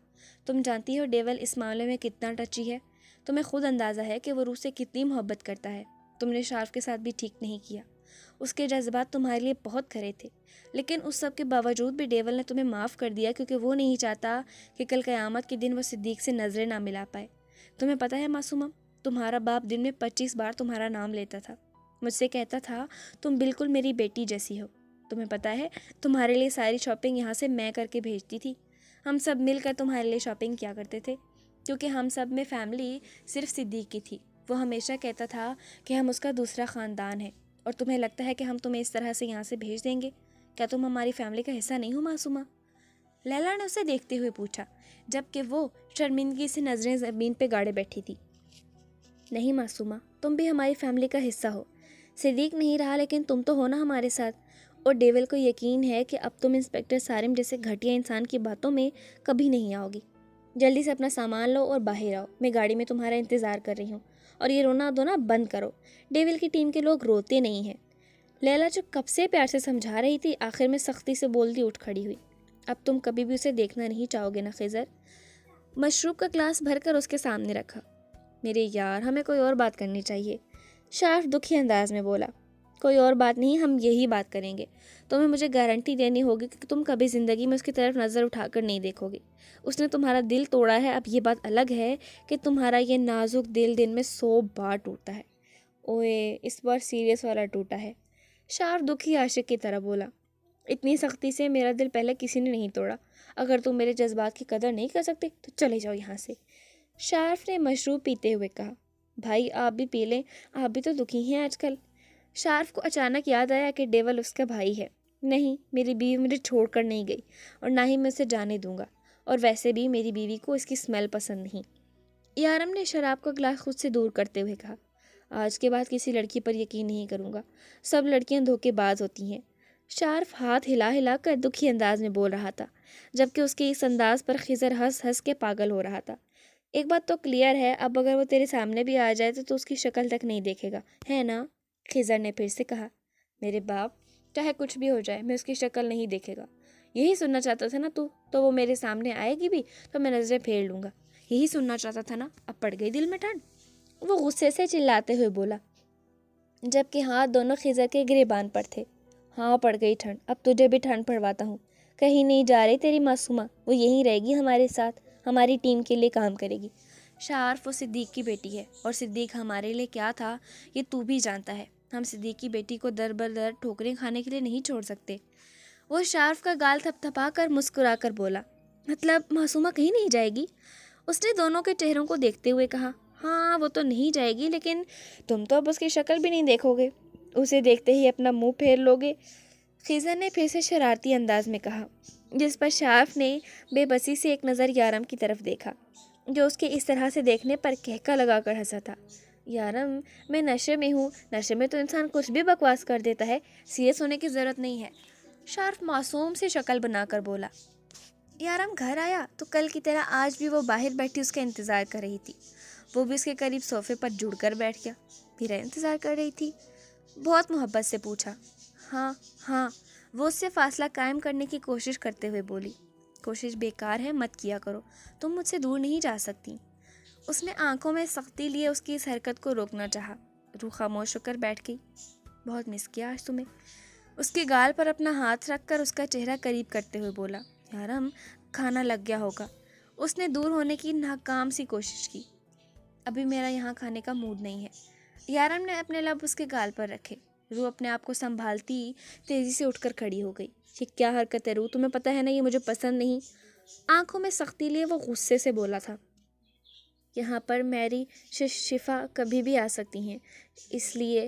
تم جانتی ہو ڈیول اس معاملے میں کتنا ٹچی ہے، تمہیں خود اندازہ ہے کہ وہ روح سے کتنی محبت کرتا ہے۔ تم نے شارف کے ساتھ بھی ٹھیک نہیں کیا، اس کے جذبات تمہارے لیے بہت کھرے تھے، لیکن اس سب کے باوجود بھی ڈیول نے تمہیں معاف کر دیا کیونکہ وہ نہیں چاہتا کہ کل قیامت کے دن وہ صدیق سے نظریں نہ ملا پائے۔ تمہیں پتہ ہے معصومہ، تمہارا باپ دن میں 25 بار تمہارا نام لیتا تھا، مجھ سے کہتا تھا تم بالکل میری بیٹی جیسی ہو۔ تمہیں پتہ ہے تمہارے لیے ساری شاپنگ یہاں سے میں کر کے بھیجتی تھی، ہم سب مل کر تمہارے لیے شاپنگ کیا کرتے تھے، کیونکہ ہم سب میں فیملی صرف صدیق کی تھی۔ وہ ہمیشہ کہتا تھا کہ ہم اس کا دوسرا خاندان ہے، اور تمہیں لگتا ہے کہ ہم تمہیں اس طرح سے یہاں سے بھیج دیں گے؟ کیا تم ہماری فیملی کا حصہ نہیں ہو معصومہ؟ لیلا نے اسے دیکھتے ہوئے پوچھا، جبکہ وہ شرمندگی سے نظریں زمین پہ گاڑے بیٹھی تھی۔ نہیں معصومہ، تم بھی ہماری فیملی کا حصہ ہو۔ صدیق نہیں رہا، لیکن تم تو ہو نا ہمارے ساتھ، اور ڈیول کو یقین ہے کہ اب تم انسپیکٹر سارم جیسے گھٹیا انسان کی باتوں میں کبھی نہیں آؤ گی۔ جلدی سے اپنا سامان لو اور باہر آؤ، میں گاڑی میں تمہارا انتظار کر رہی ہوں، اور یہ رونا دھونا بند کرو، ڈیول کی ٹیم کے لوگ روتے نہیں ہیں۔ لیلا جو کب سے پیار سے سمجھا رہی تھی، آخر میں سختی سے بولتی اٹھ کھڑی ہوئی۔ اب تم کبھی بھی اسے دیکھنا نہیں چاہو گے نا خضر؟ مشروب کا گلاس بھر کر اس کے سامنے رکھا۔ میرے یار، ہمیں کوئی اور بات کرنی چاہیے، شارف دکھی انداز میں بولا۔ کوئی اور بات نہیں، ہم یہی بات کریں گے۔ تمہیں مجھے گارنٹی دینی ہوگی کہ تم کبھی زندگی میں اس کی طرف نظر اٹھا کر نہیں دیکھو گے۔ اس نے تمہارا دل توڑا ہے، اب یہ بات الگ ہے کہ تمہارا یہ نازک دل دن میں 100 بار ٹوٹتا ہے۔ اوئے، اس بار سیریس والا ٹوٹا ہے، شارف دکھی عاشق کی طرح بولا۔ اتنی سختی سے میرا دل پہلے کسی نے نہیں توڑا۔ اگر تم میرے جذبات کی قدر نہیں کر سکتے تو چلے جاؤ یہاں سے، شارف نے مشروب پیتے ہوئے کہا۔ بھائی آپ بھی پی لیں، آپ بھی تو دکھی ہیں آج کل۔ شارف کو اچانک یاد آیا کہ ڈیول اس کا بھائی ہے۔ نہیں، میری بیوی مجھے چھوڑ کر نہیں گئی، اور نہ ہی میں اسے جانے دوں گا، اور ویسے بھی میری بیوی کو اس کی اسمیل پسند نہیں۔ یارم نے شراب کا گلاس خود سے دور کرتے ہوئے کہا۔ آج کے بعد کسی لڑکی پر یقین نہیں کروں گا، سب لڑکیاں دھوکے باز ہوتی ہیں۔ شارف ہاتھ ہلا ہلا کر دکھی انداز میں بول رہا تھا، جبکہ اس کے اس انداز پر خضر ہنس ہنس کے پاگل ہو رہا تھا۔ ایک بات تو کلیئر ہے، اب اگر وہ تیرے سامنے بھی آ جائے تو اس کی شکل تک نہیں دیکھے گا، ہے نا؟ خضر نے پھر سے کہا۔ میرے باپ، چاہے کچھ بھی ہو جائے، میں اس کی شکل نہیں دیکھے گا۔ یہی سننا چاہتا تھا نا تو وہ میرے سامنے آئے گی بھی تو میں نظریں پھیر لوں گا، یہی سننا چاہتا تھا نا؟ اب پڑ گئی دل میں ٹھنڈ، وہ غصے سے چلاتے ہوئے بولا، جبکہ ہاتھ دونوں خضر کے گریبان پر تھے۔ ہاں پڑ گئی ٹھنڈ، اب تجھے بھی ٹھنڈ پڑواتا ہوں۔ کہیں نہیں جا رہی تیری معصومہ، وہ یہیں رہے گی ہمارے ساتھ، ہماری ٹیم کے لیے کام کرے گی۔ شارف، وہ صدیق کی بیٹی ہے، اور صدیق ہمارے لیے کیا تھا یہ تو بھی جانتا ہے۔ ہم صدیق کی بیٹی کو در بدر ٹھوکریں کھانے کے لیے نہیں چھوڑ سکتے۔ وہ شارف کا گال تھپ تھپا کر مسکرا کر بولا۔ مطلب معصومہ کہیں نہیں جائے گی؟ اس نے دونوں کے چہروں کو دیکھتے ہوئے کہا۔ ہاں، وہ تو نہیں جائے گی، لیکن تم تو اب اس کی شکل بھی نہیں دیکھو گے، اسے دیکھتے ہی اپنا منہ پھیر لو گے، خضر نے پھر سے شرارتی انداز میں کہا، جس پر شارف نے بے بسی سے ایک نظر یارم کی طرف دیکھا، جو اس کے اس طرح سے دیکھنے پر کہکا لگا کر ہنسا تھا۔ یارم، میں نشے میں ہوں، نشے میں تو انسان کچھ بھی بکواس کر دیتا ہے، سیریس ہونے کی ضرورت نہیں ہے، شارف معصوم سے شکل بنا کر بولا۔ یارم گھر آیا تو کل کی طرح آج بھی وہ باہر بیٹھی اس کا انتظار کر رہی تھی۔ وہ بھی اس کے قریب صوفے پر جڑ کر بیٹھ گیا۔ میرا انتظار کر رہی تھی؟ بہت محبت سے پوچھا۔ ہاں، وہ اس سے فاصلہ قائم کرنے کی کوشش کرتے ہوئے بولی۔ کوشش بیکار ہے، مت کیا کرو، تم مجھ سے دور نہیں جا سکتی۔ اس نے آنکھوں میں سختی لیے اس کی اس حرکت کو روکنا چاہا۔ روح خاموش ہو کر بیٹھ گئی۔ بہت مس کیا آج تمہیں، اس کے گال پر اپنا ہاتھ رکھ کر اس کا چہرہ قریب کرتے ہوئے بولا۔ یارم، کھانا لگ گیا ہوگا۔ اس نے دور ہونے کی ناکام سی کوشش کی۔ ابھی میرا یہاں کھانے کا موڈ نہیں ہے۔ یارم نے اپنے لب اس کے گال پر رکھے۔ روح اپنے آپ کو سنبھالتی تیزی سے اٹھ کر کھڑی ہو گئی۔ یہ کیا حرکت ہے روح، تمہیں پتہ ہے نا یہ مجھے پسند نہیں۔ آنکھوں میں سختی لیے وہ غصے سے بولا تھا۔ یہاں پر میری شفا کبھی بھی آ سکتی ہیں، اس لیے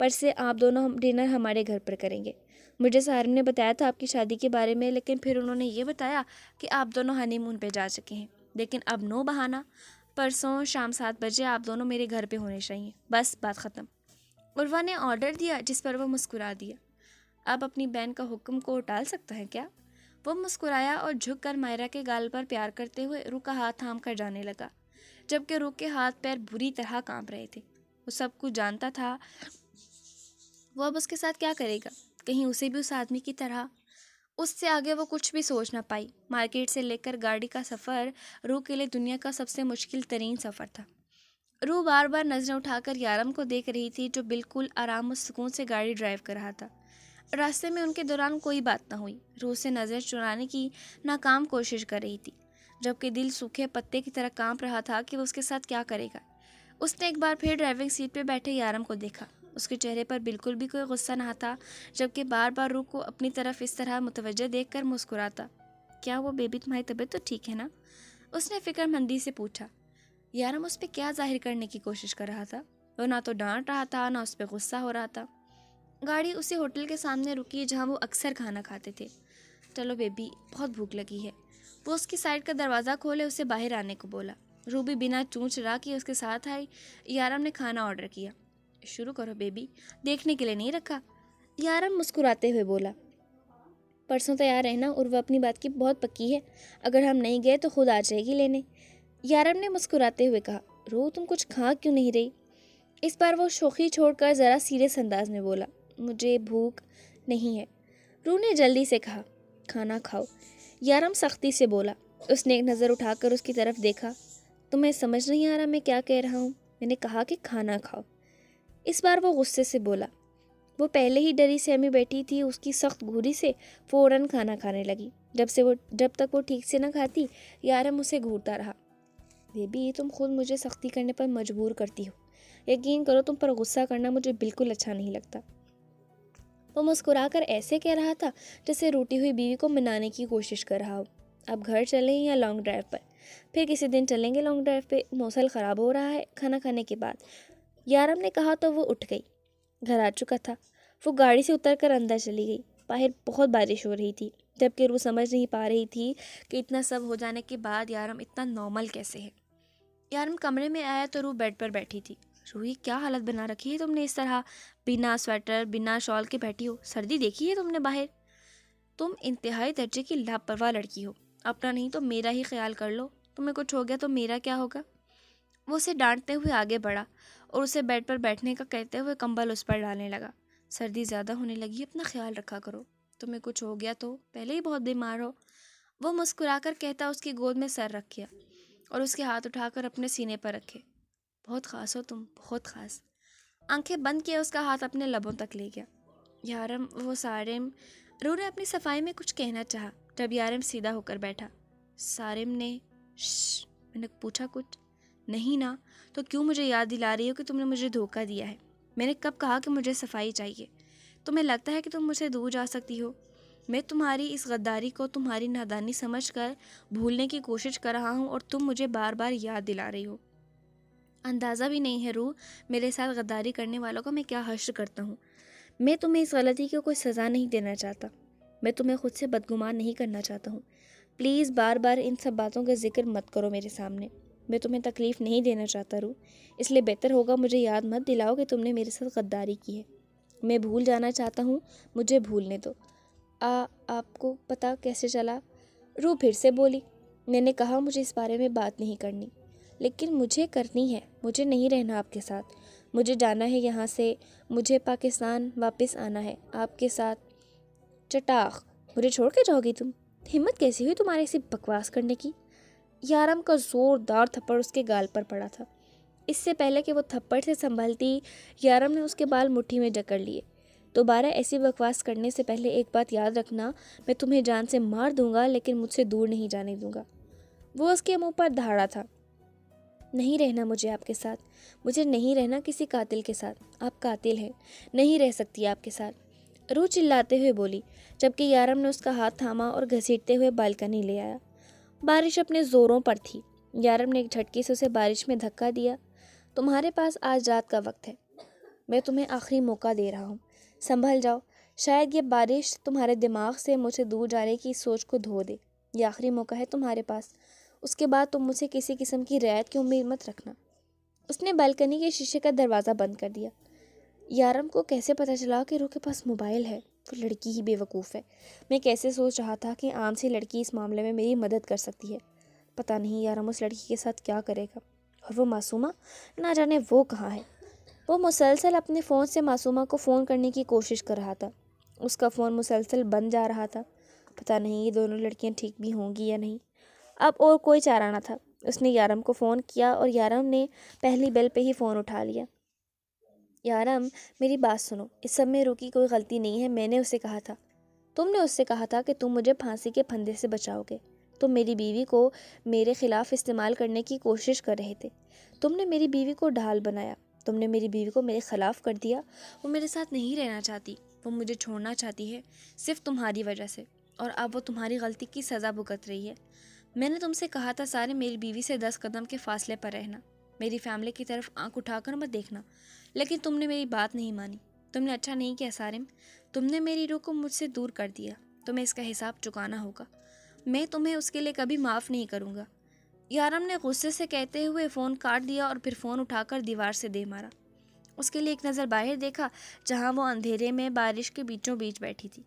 پر سے آپ دونوں ڈنر ہمارے گھر پر کریں گے۔ مجھے سارم نے بتایا تھا آپ کی شادی کے بارے میں، لیکن پھر انہوں نے یہ بتایا کہ آپ دونوں ہنی مون پہ جا چکے ہیں، لیکن اب نو بہانہ، پرسوں شام 7 بجے آپ دونوں میرے گھر پہ ہونے چاہیے، بس بات ختم۔ عروہ نے آرڈر دیا، جس پر وہ مسکرا دیا۔ اب اپنی بہن کا حکم کو ٹال سکتا ہے کیا؟ وہ مسکرایا اور جھک کر مائرہ کے گال پر پیار کرتے ہوئے روح کا ہاتھ تھام کر جانے لگا، جبکہ روح کے ہاتھ پیر بری طرح کانپ رہے تھے۔ وہ سب کچھ جانتا تھا، وہ اب اس کے ساتھ کیا کرے گا؟ کہیں اسے بھی اس آدمی کی طرح؟ اس سے آگے وہ کچھ بھی سوچ نہ پائی۔ مارکیٹ سے لے کر گاڑی کا سفر روح کے لیے دنیا کا سب سے مشکل ترین سفر تھا۔ روح بار بار نظریں اٹھا کر یارم کو دیکھ رہی تھی، جو بالکل آرام و سکون سے گاڑی ڈرائیو کر رہا تھا۔ راستے میں ان کے دوران کوئی بات نہ ہوئی۔ روح سے نظر چرانے کی ناکام کوشش کر رہی تھی، جبکہ دل سوکھے پتے کی طرح کانپ رہا تھا کہ وہ اس کے ساتھ کیا کرے گا۔ اس نے ایک بار پھر ڈرائیونگ سیٹ پہ بیٹھے یارم کو دیکھا۔ اس کے چہرے پر بالکل بھی کوئی غصہ نہ تھا، جبکہ بار بار روح کو اپنی طرف اس طرح متوجہ دیکھ کر مسکراتا۔ کیا وہ بیبی تمہاری طبیعت تو ٹھیک ہے نا؟ اس نے فکر مندی سے پوچھا۔ یارم اس پہ کیا ظاہر کرنے کی کوشش کر رہا تھا؟ وہ نہ تو ڈانٹ رہا تھا، نہ اس پہ غصہ ہو رہا تھا۔ گاڑی اسی ہوٹل کے سامنے رکی جہاں وہ اکثر کھانا کھاتے تھے۔ چلو بیبی، بہت بھوک لگی ہے۔ وہ اس کی سائڈ کا دروازہ کھولے اسے باہر آنے کو بولا۔ روبی بنا چونچ رہا کہ اس کے ساتھ آئی۔ یارم نے کھانا آرڈر کیا۔ شروع کرو بیبی، دیکھنے کے لیے نہیں رکھا، یارم مسکراتے ہوئے بولا۔ پرسوں تیار رہنا، عروہ اپنی بات کی بہت پکی ہے، اگر ہم نہیں گئے تو خود آ جائے گی لینے، یارم نے مسکراتے ہوئے کہا۔ روح، تم کچھ کھا کیوں نہیں رہی؟ اس بار وہ شوخی چھوڑ کر ذرا سیریس انداز میں بولا۔ مجھے بھوک نہیں ہے، روح نے جلدی سے کہا۔ کھانا کھاؤ، یارم سختی سے بولا۔ اس نے ایک نظر اٹھا کر اس کی طرف دیکھا۔ تمہیں سمجھ نہیں آ رہا میں کیا کہہ رہا ہوں؟ میں نے کہا کہ کھانا کھاؤ۔ اس بار وہ غصے سے بولا۔ وہ پہلے ہی ڈری سہمی بیٹھی تھی، اس کی سخت گھوری سے فوراً کھانا کھانے لگی۔ جب تک وہ ٹھیک سے نہ کھاتی، یارم اسے گھورتا رہا۔ بیبی، تم خود مجھے سختی کرنے پر مجبور کرتی ہو، یقین کرو تم پر غصہ کرنا مجھے بالکل اچھا نہیں لگتا۔ وہ مسکرا کر ایسے کہہ رہا تھا جیسے روٹی ہوئی بیوی کو منانے کی کوشش کر رہا ہو۔ اب گھر چلیں یا لانگ ڈرائیو پر؟ پھر کسی دن چلیں گے لانگ ڈرائیو پہ، موسم خراب ہو رہا ہے۔ کھانا کھانے کے بعد، یارم نے کہا تو وہ اٹھ گئی۔ گھر آ چکا تھا، وہ گاڑی سے اتر کر اندر چلی گئی۔ باہر بہت بارش ہو رہی تھی، جبکہ وہ سمجھ نہیں پا رہی تھی کہ اتنا سب ہو جانے کے بعد یارم اتنا نارمل کیسے ہے۔ یارم کمرے میں آیا تو روح بیڈ پر بیٹھی تھی۔ روحی، کیا حالت بنا رکھی ہے تم نے؟ اس طرح بنا سویٹر بنا شال کے بیٹھی ہو، سردی دیکھی ہے تم نے باہر؟ تم انتہائی درجے کی لاپرواہ لڑکی ہو، اپنا نہیں تو میرا ہی خیال کر لو، تمہیں کچھ ہو گیا تو میرا کیا ہوگا؟ وہ اسے ڈانٹتے ہوئے آگے بڑھا اور اسے بیڈ پر بیٹھنے کا کہتے ہوئے کمبل اس پر ڈالنے لگا۔ سردی زیادہ ہونے لگی، اپنا خیال رکھا کرو، تمہیں کچھ ہو گیا تو پہلے ہی بہت بیمار ہو۔ وہ مسکرا کر کہتا اس کی گود میں سر رکھ گیا اور اس کے ہاتھ اٹھا کر اپنے سینے پر رکھے۔ بہت خاص ہو تم، بہت خاص۔ آنکھیں بند کیے اس کا ہاتھ اپنے لبوں تک لے گیا۔ یارم، وہ سارم، روح نے اپنی صفائی میں کچھ کہنا چاہا، جب یارم سیدھا ہو کر بیٹھا۔ سارم نے میں نے پوچھا کچھ نہیں نا، تو کیوں مجھے یاد دلا رہی ہو کہ تم نے مجھے دھوکہ دیا ہے؟ میں نے کب کہا کہ مجھے صفائی چاہیے؟ تمہیں لگتا ہے کہ تم مجھ سے دور جا سکتی ہو؟ میں تمہاری اس غداری کو تمہاری نادانی سمجھ کر بھولنے کی کوشش کر رہا ہوں، اور تم مجھے بار بار یاد دلا رہی ہو۔ اندازہ بھی نہیں ہے روح، میرے ساتھ غداری کرنے والوں کو میں کیا حشر کرتا ہوں۔ میں تمہیں اس غلطی کی کوئی سزا نہیں دینا چاہتا، میں تمہیں خود سے بدگمان نہیں کرنا چاہتا ہوں۔ پلیز بار بار ان سب باتوں کا ذکر مت کرو میرے سامنے، میں تمہیں تکلیف نہیں دینا چاہتا روح، اس لیے بہتر ہوگا مجھے یاد مت دلاؤ کہ تم نے میرے ساتھ غداری کی ہے۔ میں بھول جانا چاہتا ہوں، مجھے بھولنے دو۔ آپ کو پتہ کیسے چلا؟ روح پھر سے بولی۔ میں نے کہا مجھے اس بارے میں بات نہیں کرنی، لیکن مجھے کرنی ہے، مجھے نہیں رہنا آپ کے ساتھ، مجھے جانا ہے یہاں سے، مجھے پاکستان واپس آنا ہے آپ کے ساتھ۔ چٹاخ، مجھے چھوڑ کے جاؤ گی تم؟ ہمت کیسی ہوئی تمہاری ایسی بکواس کرنے کی؟ یارم کا زوردار تھپڑ اس کے گال پر پڑا تھا۔ اس سے پہلے کہ وہ تھپڑ سے سنبھلتی، یارم نے اس کے بال مٹھی میں جکڑ لیے۔ دوبارہ ایسی بکواس کرنے سے پہلے ایک بات یاد رکھنا، میں تمہیں جان سے مار دوں گا لیکن مجھ سے دور نہیں جانے دوں گا۔ وہ اس کے منہ پر دھاڑا تھا۔ نہیں رہنا مجھے آپ کے ساتھ، مجھے نہیں رہنا کسی قاتل کے ساتھ، آپ قاتل ہیں، نہیں رہ سکتی آپ کے ساتھ، روح چلاتے ہوئے بولی، جبکہ یارم نے اس کا ہاتھ تھاما اور گھسیٹتے ہوئے بالکنی لے آیا۔ بارش اپنے زوروں پر تھی۔ یارم نے ایک جھٹکے سے اسے بارش میں دھکا دیا۔ تمہارے پاس آج رات کا وقت ہے، میں تمہیں آخری موقع دے رہا ہوں، سنبھل جاؤ، شاید یہ بارش تمہارے دماغ سے مجھ سے دور جانے کی سوچ کو دھو دے۔ یہ آخری موقع ہے تمہارے پاس، اس کے بعد تم مجھ سے کسی قسم کی رعایت کی امید مت رکھنا۔ اس نے بالکنی کے شیشے کا دروازہ بند کر دیا۔ یارم کو کیسے پتہ چلا کہ روح کے پاس موبائل ہے؟ وہ لڑکی ہی بے وقوف ہے۔ میں کیسے سوچ رہا تھا کہ عام سی لڑکی اس معاملے میں میری مدد کر سکتی ہے۔ پتہ نہیں یارم اس لڑکی کے ساتھ کیا کرے گا، اور وہ معصومہ نہ جانے وہ کہاں ہے۔ وہ مسلسل اپنے فون سے معصومہ کو فون کرنے کی کوشش کر رہا تھا۔ اس کا فون مسلسل بند جا رہا تھا۔ پتہ نہیں یہ دونوں لڑکیاں ٹھیک بھی ہوں گی یا نہیں۔ اب اور کوئی چارہ نہ تھا۔ اس نے یارم کو فون کیا اور یارم نے پہلی بیل پہ ہی فون اٹھا لیا۔ یارم، میری بات سنو، اس سب میں روح کی کوئی غلطی نہیں ہے۔ میں نے اسے کہا تھا، تم نے اس سے کہا تھا کہ تم مجھے پھانسی کے پھندے سے بچاؤ گے۔ تم میری بیوی کو میرے خلاف استعمال کرنے کی کوشش کر رہے تھے۔ تم نے میری بیوی کو ڈھال بنایا۔ تم نے میری بیوی کو میرے خلاف کر دیا۔ وہ میرے ساتھ نہیں رہنا چاہتی، وہ مجھے چھوڑنا چاہتی ہے صرف تمہاری وجہ سے، اور اب وہ تمہاری غلطی کی سزا بھگت رہی ہے۔ میں نے تم سے کہا تھا سارے میری بیوی سے 10 قدم کے فاصلے پر رہنا، میری فیملی کی طرف آنکھ اٹھا کر مت دیکھنا، لیکن تم نے میری بات نہیں مانی۔ تم نے اچھا نہیں کیا سارم، تم نے میری روح کو مجھ سے دور کر دیا۔ تمہیں اس کا حساب چکانا ہوگا، میں تمہیں اس کے لیے کبھی معاف نہیں کروں گا۔ یارم نے غصے سے کہتے ہوئے فون کاٹ دیا اور پھر فون اٹھا کر دیوار سے دے مارا۔ اس کے لیے ایک نظر باہر دیکھا، جہاں وہ اندھیرے میں بارش کے بیچوں بیچ بیٹھی تھی۔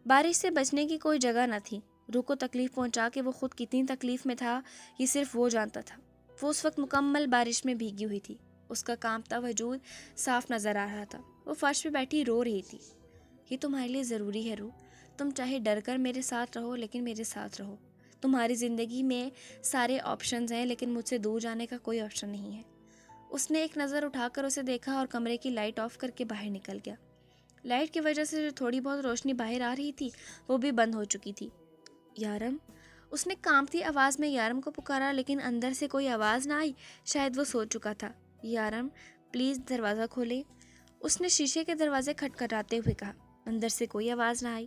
بارش سے بچنے کی کوئی جگہ نہ تھی۔ روح کو تکلیف پہنچا کے وہ خود کتنی تکلیف میں تھا یہ صرف وہ جانتا تھا۔ وہ اس وقت مکمل بارش میں بھیگی ہوئی تھی۔ اس کا کانپتا وجود صاف نظر آ رہا تھا۔ وہ فرش پہ بیٹھی رو رہی تھی۔ یہ تمہارے لیے ضروری ہے روح، تم چاہے ڈر کر میرے ساتھ رہو لیکن میرے ساتھ رہو۔ تمہاری زندگی میں سارے آپشنز ہیں لیکن مجھ سے دور جانے کا کوئی آپشن نہیں ہے۔ اس نے ایک نظر اٹھا کر اسے دیکھا اور کمرے کی لائٹ آف کر کے باہر نکل گیا۔ لائٹ کی وجہ سے جو تھوڑی بہت روشنی باہر آ رہی تھی وہ بھی بند ہو چکی تھی۔ یارم، اس نے کانپتی آواز میں یارم کو پکارا، لیکن اندر سے کوئی آواز نہ آئی۔ شاید وہ سو چکا تھا۔ یارم پلیز دروازہ کھولے، اس نے شیشے کے دروازے کھٹکھٹاتے ہوئے کہا۔ اندر سے کوئی آواز نہ آئی۔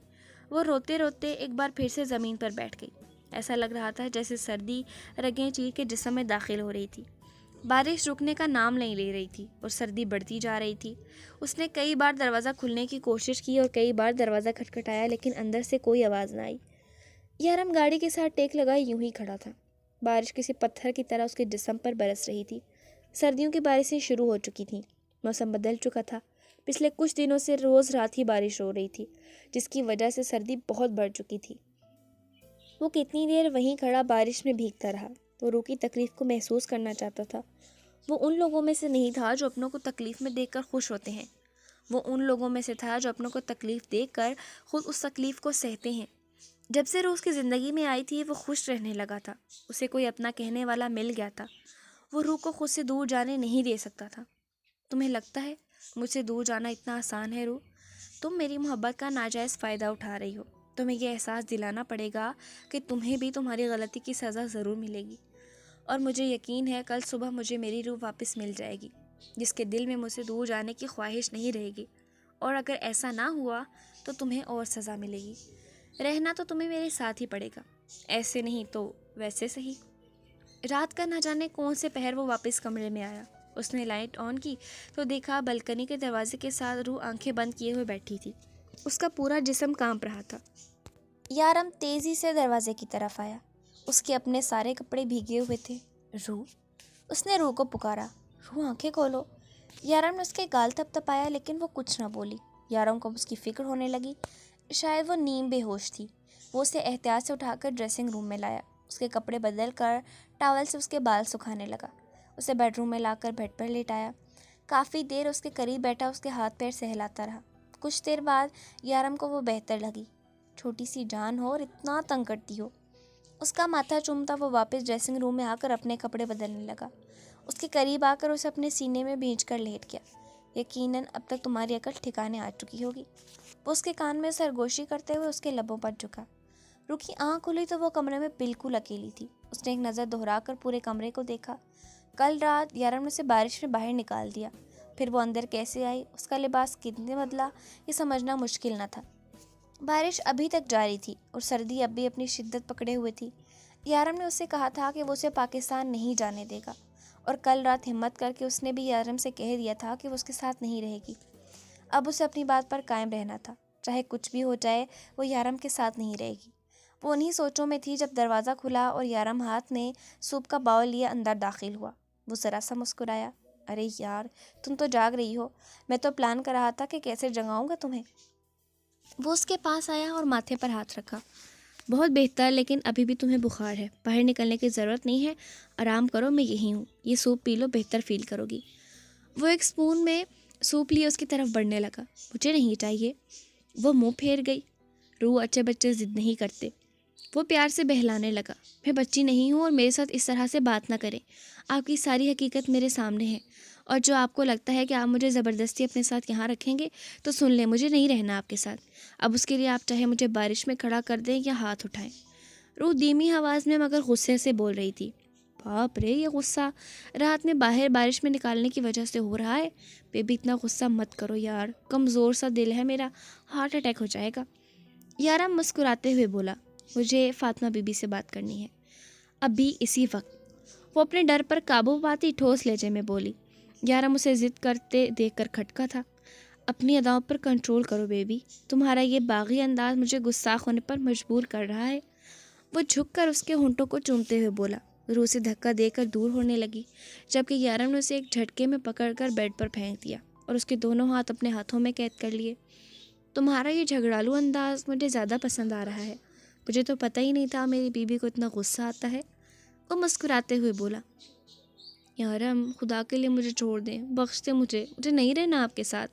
وہ روتے روتے ایک بار پھر سے زمین پر بیٹھ گئی۔ ایسا لگ رہا تھا جیسے سردی رگیں چیر کے جسم میں داخل ہو رہی تھی۔ بارش رکنے کا نام نہیں لے رہی تھی اور سردی بڑھتی جا رہی تھی۔ اس نے کئی بار دروازہ کھولنے کی کوشش کی اور کئی بار دروازہ کھٹکھٹایا، لیکن اندر سے کوئی آواز نہ آئی۔ یارم گاڑی کے ساتھ ٹیک لگائے یوں ہی کھڑا تھا۔ بارش کسی پتھر کی طرح اس کے جسم پر برس رہی تھی۔ سردیوں کی بارشیں شروع ہو چکی تھیں۔ موسم بدل چکا تھا۔ پچھلے کچھ دنوں سے روز رات ہی بارش ہو رہی تھی، جس کی وجہ سے سردی بہت بڑھ چکی تھی۔ وہ کتنی دیر وہیں کھڑا بارش میں بھیگتا رہا۔ وہ روح کی تکلیف کو محسوس کرنا چاہتا تھا۔ وہ ان لوگوں میں سے نہیں تھا جو اپنوں کو تکلیف میں دیکھ کر خوش ہوتے ہیں۔ وہ ان لوگوں میں سے تھا جو اپنوں کو تکلیف دیکھ کر خود اس تکلیف کو سہتے ہیں۔ جب سے روح اس کی زندگی میں آئی تھی وہ خوش رہنے لگا تھا۔ اسے کوئی اپنا کہنے والا مل گیا تھا۔ وہ روح کو خود سے دور جانے نہیں دے سکتا تھا۔ تمہیں لگتا ہے مجھ سے دور جانا اتنا آسان ہے روح؟ تم میری محبت کا ناجائز فائدہ اٹھا رہی ہو۔ تمہیں یہ احساس دلانا پڑے گا کہ تمہیں بھی تمہاری غلطی کی سزا ضرور ملے گی، اور مجھے یقین ہے کل صبح مجھے میری روح واپس مل جائے گی، جس کے دل میں مجھ سے دور جانے کی خواہش نہیں رہے گی۔ اور اگر ایسا نہ ہوا تو تمہیں اور سزا ملے گی۔ رہنا تو تمہیں میرے ساتھ ہی پڑے گا، ایسے نہیں تو ویسے صحیح۔ رات کا نہ جانے کون سے پہر وہ واپس کمرے میں آیا۔ اس نے لائٹ آن کی تو دیکھا بلکنی کے دروازے کے ساتھ روح آنکھیں بند کیے ہوئے بیٹھی تھی۔ اس کا پورا جسم کانپ رہا تھا۔ یارم تیزی سے دروازے کی طرف آیا۔ اس کے اپنے سارے کپڑے بھیگے ہوئے تھے۔ روح، اس نے روح کو پکارا۔ روح آنکھیں کھولو۔ یارم نے اس کے گال تپ تپایا لیکن وہ کچھ نہ بولی۔ یارم کو اس کی فکر ہونے لگی، شاید وہ نیم بے ہوش تھی۔ وہ اسے احتیاط سے اٹھا کر ڈریسنگ روم میں لایا، اس کے کپڑے بدل کر ٹاول سے اس کے بال سکھانے لگا، اسے بیڈ روم میں لا کر بیڈ پر لیٹایا۔ کافی دیر اس کے قریب بیٹھا اس کے ہاتھ پیر سہلاتا رہا۔ کچھ دیر بعد یارم کو وہ بہتر لگی۔ چھوٹی سی جان ہو اور اتنا تنگ کرتی ہو۔ اس کا ماتھا چومتا وہ واپس ڈریسنگ روم میں آ کر اپنے کپڑے بدلنے لگا۔ اس کے قریب آ کر اسے اپنے سینے میں بھینچ کر لیٹ گیا۔ یقیناً اب تک تمہاری عقل ٹھکانے آ چکی ہوگی۔ وہ اس کے کان میں سرگوشی کرتے ہوئے اس کے لبوں پر جھکا۔ روح کی آنکھ کھلی تو وہ کمرے میں بالکل اکیلی تھی۔ اس نے ایک نظر دہرا کر پورے کمرے کو دیکھا۔ کل رات یارم نے اسے بارش میں باہر نکال دیا، پھر وہ اندر کیسے آئی، اس کا لباس کتنے بدلا، یہ سمجھنا مشکل نہ تھا۔ بارش ابھی تک جاری تھی اور سردی اب بھی اپنی شدت پکڑے ہوئے تھی۔ یارم نے اس سے کہا تھا کہ وہ اسے پاکستان نہیں جانے دے گا اور کل رات ہمت کر کے اس نے بھی یارم سے کہہ دیا تھا کہ وہ اس کے ساتھ نہیں رہے گی۔ اب اسے اپنی بات پر قائم رہنا تھا، چاہے کچھ بھی ہو جائے وہ یارم کے ساتھ نہیں رہے گی۔ وہ انہی سوچوں میں تھی جب دروازہ کھلا اور یارم ہاتھ میں سوپ کا باؤل لیے اندر داخل ہوا۔ وہ ذرا سا مسکرایا۔ ارے یار، تم تو جاگ رہی ہو، میں تو پلان کر رہا تھا کہ کیسے جگاؤں گا تمہیں۔ وہ اس کے پاس آیا اور ماتھے پر ہاتھ رکھا۔ بہت بہتر، لیکن ابھی بھی تمہیں بخار ہے، باہر نکلنے کی ضرورت نہیں ہے، آرام کرو، میں یہی ہوں، یہ سوپ پی لو، بہتر فیل کرو گی۔ وہ ایک سپون میں سوپ لیے اس کی طرف بڑھنے لگا۔ مجھے نہیں چاہیے۔ وہ منہ پھیر گئی۔ روح، اچھے بچے ضد نہیں کرتے۔ وہ پیار سے بہلانے لگا۔ میں بچی نہیں ہوں اور میرے ساتھ اس طرح سے بات نہ کریں۔ آپ کی ساری حقیقت میرے سامنے ہے، اور جو آپ کو لگتا ہے کہ آپ مجھے زبردستی اپنے ساتھ یہاں رکھیں گے تو سن لیں، مجھے نہیں رہنا آپ کے ساتھ۔ اب اس کے لیے آپ چاہے مجھے بارش میں کھڑا کر دیں یا ہاتھ اٹھائیں۔ روح دھیمی آواز میں مگر غصے سے بول رہی تھی۔ باپ رے، یہ غصہ رات میں باہر بارش میں نکالنے کی وجہ سے ہو رہا ہے؟ بیبی اتنا غصہ مت کرو یار، کمزور سا دل ہے میرا، ہارٹ اٹیک ہو جائے گا۔ یارم مسکراتے ہوئے بولا، مجھے فاطمہ بی بی سے بات کرنی ہے، ابھی اسی وقت۔ وہ اپنے ڈر پر قابو پاتی ٹھوس لہجے میں بولی۔ یارم اسے ضد کرتے دیکھ کر کھٹکا تھا۔ اپنی اداؤں پر کنٹرول کرو بیبی، تمہارا یہ باغی انداز مجھے گستاخ ہونے پر مجبور کر رہا ہے۔ وہ جھک کر اس کے ہونٹوں کو چومتے ہوئے بولا۔ روح سے دھکا دے کر دور ہونے لگی، جبکہ یارم نے اسے ایک جھٹکے میں پکڑ کر بیڈ پر پھینک دیا اور اس کے دونوں ہاتھ اپنے ہاتھوں میں قید کر لیے۔ تمہارا یہ جھگڑالو انداز مجھے زیادہ پسند آ رہا ہے، مجھے تو پتہ ہی نہیں تھا میری بیوی کو اتنا غصہ آتا ہے۔ وہ مسکراتے ہوئے بولا، یارم خدا کے لیے مجھے چھوڑ دیں، بخش دیں مجھے نہیں رہنا آپ کے ساتھ۔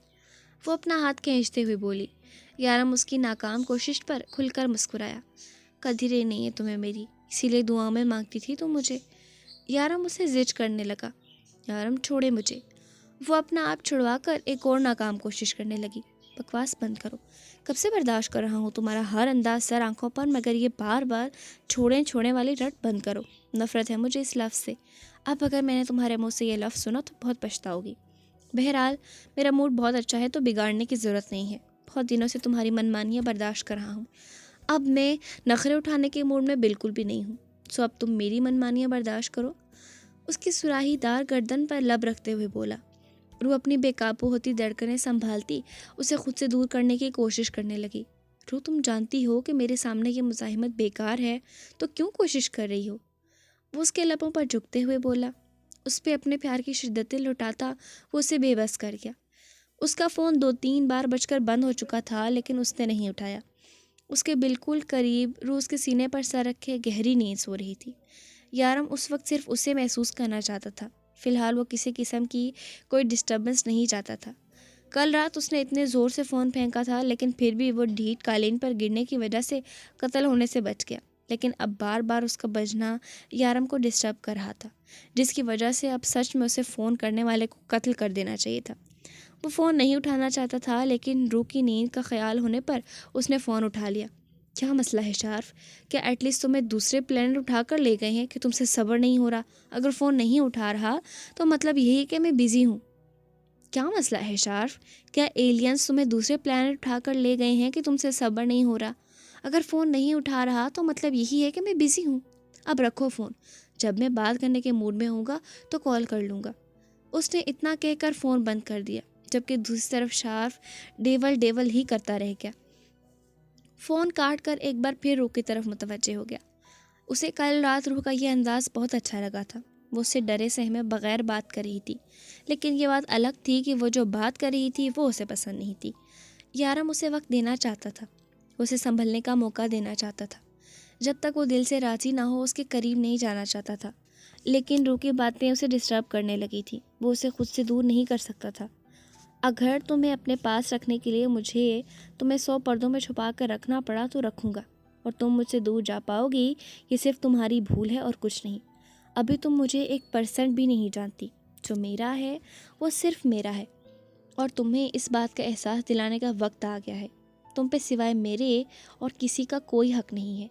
وہ اپنا ہاتھ کھینچتے ہوئے بولی۔ یارم اس کی ناکام کوشش پر کھل کر مسکرایا۔ قدرے نہیں ہے تمہیں میری، اسی لیے دعاؤں میں مانگتی تھی تم مجھے۔ یارم اسے زج کرنے لگا۔ یارم چھوڑے مجھے۔ وہ اپنا آپ چھڑوا کر ایک اور ناکام کوشش کرنے لگی۔ بکواس بند کرو، کب سے برداشت کر رہا ہوں تمہارا ہر انداز سر آنکھوں پر، مگر یہ بار بار چھوڑنے والی رٹ بند کرو۔ نفرت ہے مجھے اس لفظ سے۔ اب اگر میں نے تمہارے منہ سے یہ لفظ سنا تو بہت پچھتاؤ گی۔ بہرحال میرا موڈ بہت اچھا ہے تو بگاڑنے کی ضرورت نہیں ہے، بہت دنوں سے تمہاری منمانیاں برداشت کر رہا ہوں، اب میں نخرے اٹھانے کے موڈ میں بالکل بھی نہیں ہوں، سو اب تم میری منمانیاں برداشت کرو۔ اس کی سراہی دار گردن پر لب رکھتے ہوئے بولا۔ روح اپنی بے قابو ہوتی دھڑکنیں سنبھالتی اسے خود سے دور کرنے کی کوشش کرنے لگی۔ روح، تم جانتی ہو کہ میرے سامنے یہ مزاحمت بیکار ہے، تو کیوں کوشش کر رہی ہو؟ وہ اس کے لبوں پر جھکتے ہوئے بولا۔ اس پہ اپنے پیار کی شدتیں لٹاتا وہ اسے بے بس کر گیا۔ اس کا فون 2-3 بار بج کر بند ہو چکا تھا، لیکن اس نے نہیں اٹھایا۔ اس کے بالکل قریب روح اس کے سینے پر سر رکھے گہری نیند سو رہی تھی۔ یارم اس وقت صرف اسے محسوس کرنا چاہتا تھا، فی الحال وہ کسی قسم کی کوئی ڈسٹربنس نہیں چاہتا تھا۔ کل رات اس نے اتنے زور سے فون پھینکا تھا، لیکن پھر بھی وہ ڈھیٹ قالین پر گرنے کی وجہ سے قتل ہونے سے بچ گیا، لیکن اب بار بار اس کا بجنا یارم کو ڈسٹرب کر رہا تھا، جس کی وجہ سے اب سچ میں اسے فون کرنے والے کو قتل کر دینا چاہیے تھا۔ وہ فون نہیں اٹھانا چاہتا تھا، لیکن روح کی نیند کا خیال ہونے پر اس نے فون اٹھا لیا۔ کیا مسئلہ ہے شارف؟ کیا ایٹ لیسٹ تمہیں دوسرے پلانٹ اٹھا کر لے گئے ہیں کہ تم سے صبر نہیں ہو رہا؟ اگر فون نہیں اٹھا رہا تو مطلب یہی ہے کہ میں بزی ہوں۔ کیا مسئلہ ہے شارف؟ کیا ایلینز تمہیں دوسرے پلانٹ اٹھا کر لے گئے ہیں کہ تم سے صبر نہیں ہو رہا؟ اگر فون نہیں اٹھا رہا تو مطلب یہی ہے کہ میں بزی ہوں۔ اب رکھو فون، جب میں بات کرنے کے موڈ میں ہوں گا تو کال کر لوں گا۔ اس نے اتنا کہہ کر فون بند کر دیا، جبکہ دوسری طرف شارف ڈیول ہی کرتا رہ گیا۔ فون کاٹ کر ایک بار پھر روح کی طرف متوجہ ہو گیا۔ اسے کل رات روح کا یہ انداز بہت اچھا لگا تھا۔ وہ اس سے ڈرے سہمے بغیر بات کر رہی تھی، لیکن یہ بات الگ تھی کہ وہ جو بات کر رہی تھی وہ اسے پسند نہیں تھی۔ یارم اسے وقت دینا چاہتا تھا، اسے سنبھلنے کا موقع دینا چاہتا تھا۔ جب تک وہ دل سے راضی نہ ہو اس کے قریب نہیں جانا چاہتا تھا، لیکن روح کی باتیں اسے ڈسٹرب کرنے لگی تھی، وہ اسے خود سے دور نہیں کر سکتا تھا۔ اگر تمہیں اپنے پاس رکھنے کے لیے مجھے تمہیں 100 پردوں میں چھپا کر رکھنا پڑا تو رکھوں گا، اور تم مجھ سے دور جا پاؤ گی، یہ صرف تمہاری بھول ہے اور کچھ نہیں۔ ابھی تم مجھے 1% بھی نہیں جانتی، جو میرا ہے وہ صرف میرا ہے، اور تمہیں اس بات کا احساس دلانے کا وقت آ گیا ہے۔ تم پہ سوائے میرے اور کسی کا کوئی حق نہیں ہے۔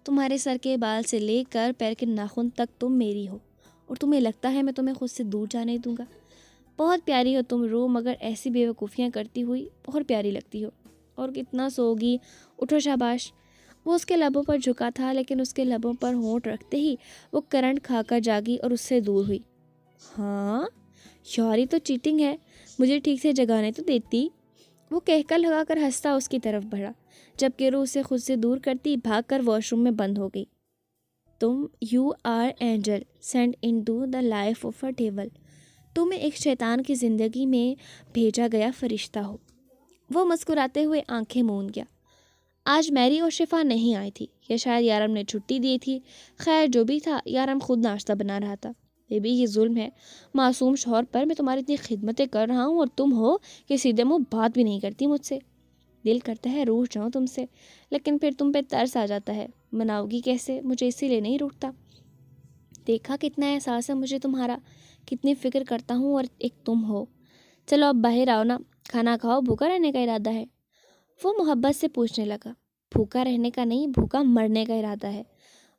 تمہارے سر کے بال سے لے کر پیر کے ناخن تک تم میری ہو، اور تمہیں لگتا ہے میں تمہیں خود سے دور جانے دوں گا؟ بہت پیاری ہو تم روح، مگر ایسی بے وقوفیاں کرتی ہوئی بہت پیاری لگتی ہو۔ اور کتنا سوگی، اٹھو شاباش۔ وہ اس کے لبوں پر جھکا تھا، لیکن اس کے لبوں پر ہونٹ رکھتے ہی وہ کرنٹ کھا کر جاگی اور اس سے دور ہوئی۔ ہاں یار یہ تو چیٹنگ ہے، مجھے ٹھیک سے جگانے تو دیتی۔ وہ کہکا لگا کر ہنستا اس کی طرف بڑھا، جبکہ روح اسے خود سے دور کرتی بھاگ کر واش روم میں بند ہو گئی۔ تم you are angel send in to the life of a devil, تم ایک شیطان کی زندگی میں بھیجا گیا فرشتہ ہو۔ وہ مسکراتے ہوئے آنکھیں موند گیا۔ آج میری اور شفا نہیں آئی تھی، یا شاید یارم نے چھٹی دی تھی۔ خیر جو بھی تھا، یارم خود ناشتہ بنا رہا تھا۔ بیبی یہ ظلم ہے، معصوم شوہر پر میں تمہاری اتنی خدمتیں کر رہا ہوں اور تم ہو کہ سیدھے منہ بات بھی نہیں کرتی مجھ سے۔ دل کرتا ہے روٹھ جاؤں تم سے، لیکن پھر تم پہ ترس آ جاتا ہے۔ مناؤ گی کیسے؟ مجھے اسی لیے نہیں روٹتا۔ دیکھا کتنا احساس ہے مجھے تمہارا، کتنی فکر کرتا ہوں، اور ایک تم ہو۔ چلو اب باہر آؤ نا، کھانا کھاؤ، بھوکا رہنے کا ارادہ ہے؟ وہ محبت سے پوچھنے لگا۔ بھوکا رہنے کا نہیں، بھوکا مرنے کا ارادہ ہے،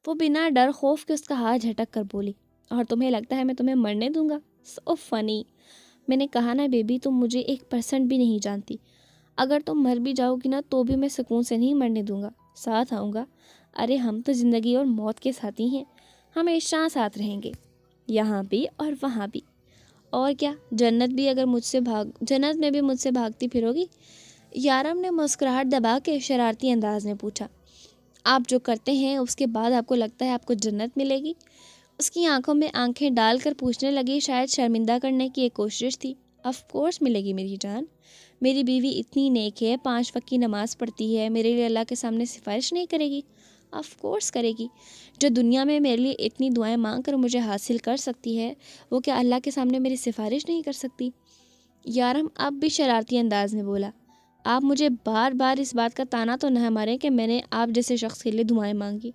وہ بنا ڈر خوف کے اس کا ہاتھ جھٹک کر بولی۔ اور تمہیں لگتا ہے میں تمہیں مرنے دوں گا؟ سو فنی۔ میں نے کہا نا بیبی، تم مجھے 1% بھی نہیں جانتی۔ اگر تم مر بھی جاؤ گی نا تو بھی میں سکون سے نہیں مرنے دوں گا، ساتھ آؤں گا۔ ارے ہم تو زندگی اور موت کے ساتھی ہیں، ہمیشہ ساتھ رہیں گے، یہاں بھی اور وہاں بھی۔ اور کیا، جنت میں بھی مجھ سے بھاگتی پھرو گی؟ یارم نے مسکراہٹ دبا کے شرارتی انداز میں پوچھا۔ آپ جو کرتے ہیں اس کے بعد آپ کو لگتا ہے آپ کو جنت ملے گی؟ اس کی آنکھوں میں آنکھیں ڈال کر پوچھنے لگی، شاید شرمندہ کرنے کی ایک کوشش تھی۔ آف کورس ملے گی میری جان، میری بیوی اتنی نیک ہے، 5 وقت کی نماز پڑھتی ہے، میرے لیے اللہ کے سامنے سفارش نہیں کرے گی؟ آف کورس کرے گی۔ جو دنیا میں میرے لیے اتنی دعائیں مانگ کر مجھے حاصل کر سکتی ہے، وہ کیا اللہ کے سامنے میری سفارش نہیں کر سکتی؟ یارم اب بھی شرارتی انداز میں بولا۔ آپ مجھے بار بار اس بات کا تانا تو نہ ماریں کہ میں نے آپ جیسے شخص کے لیے دعائیں مانگی۔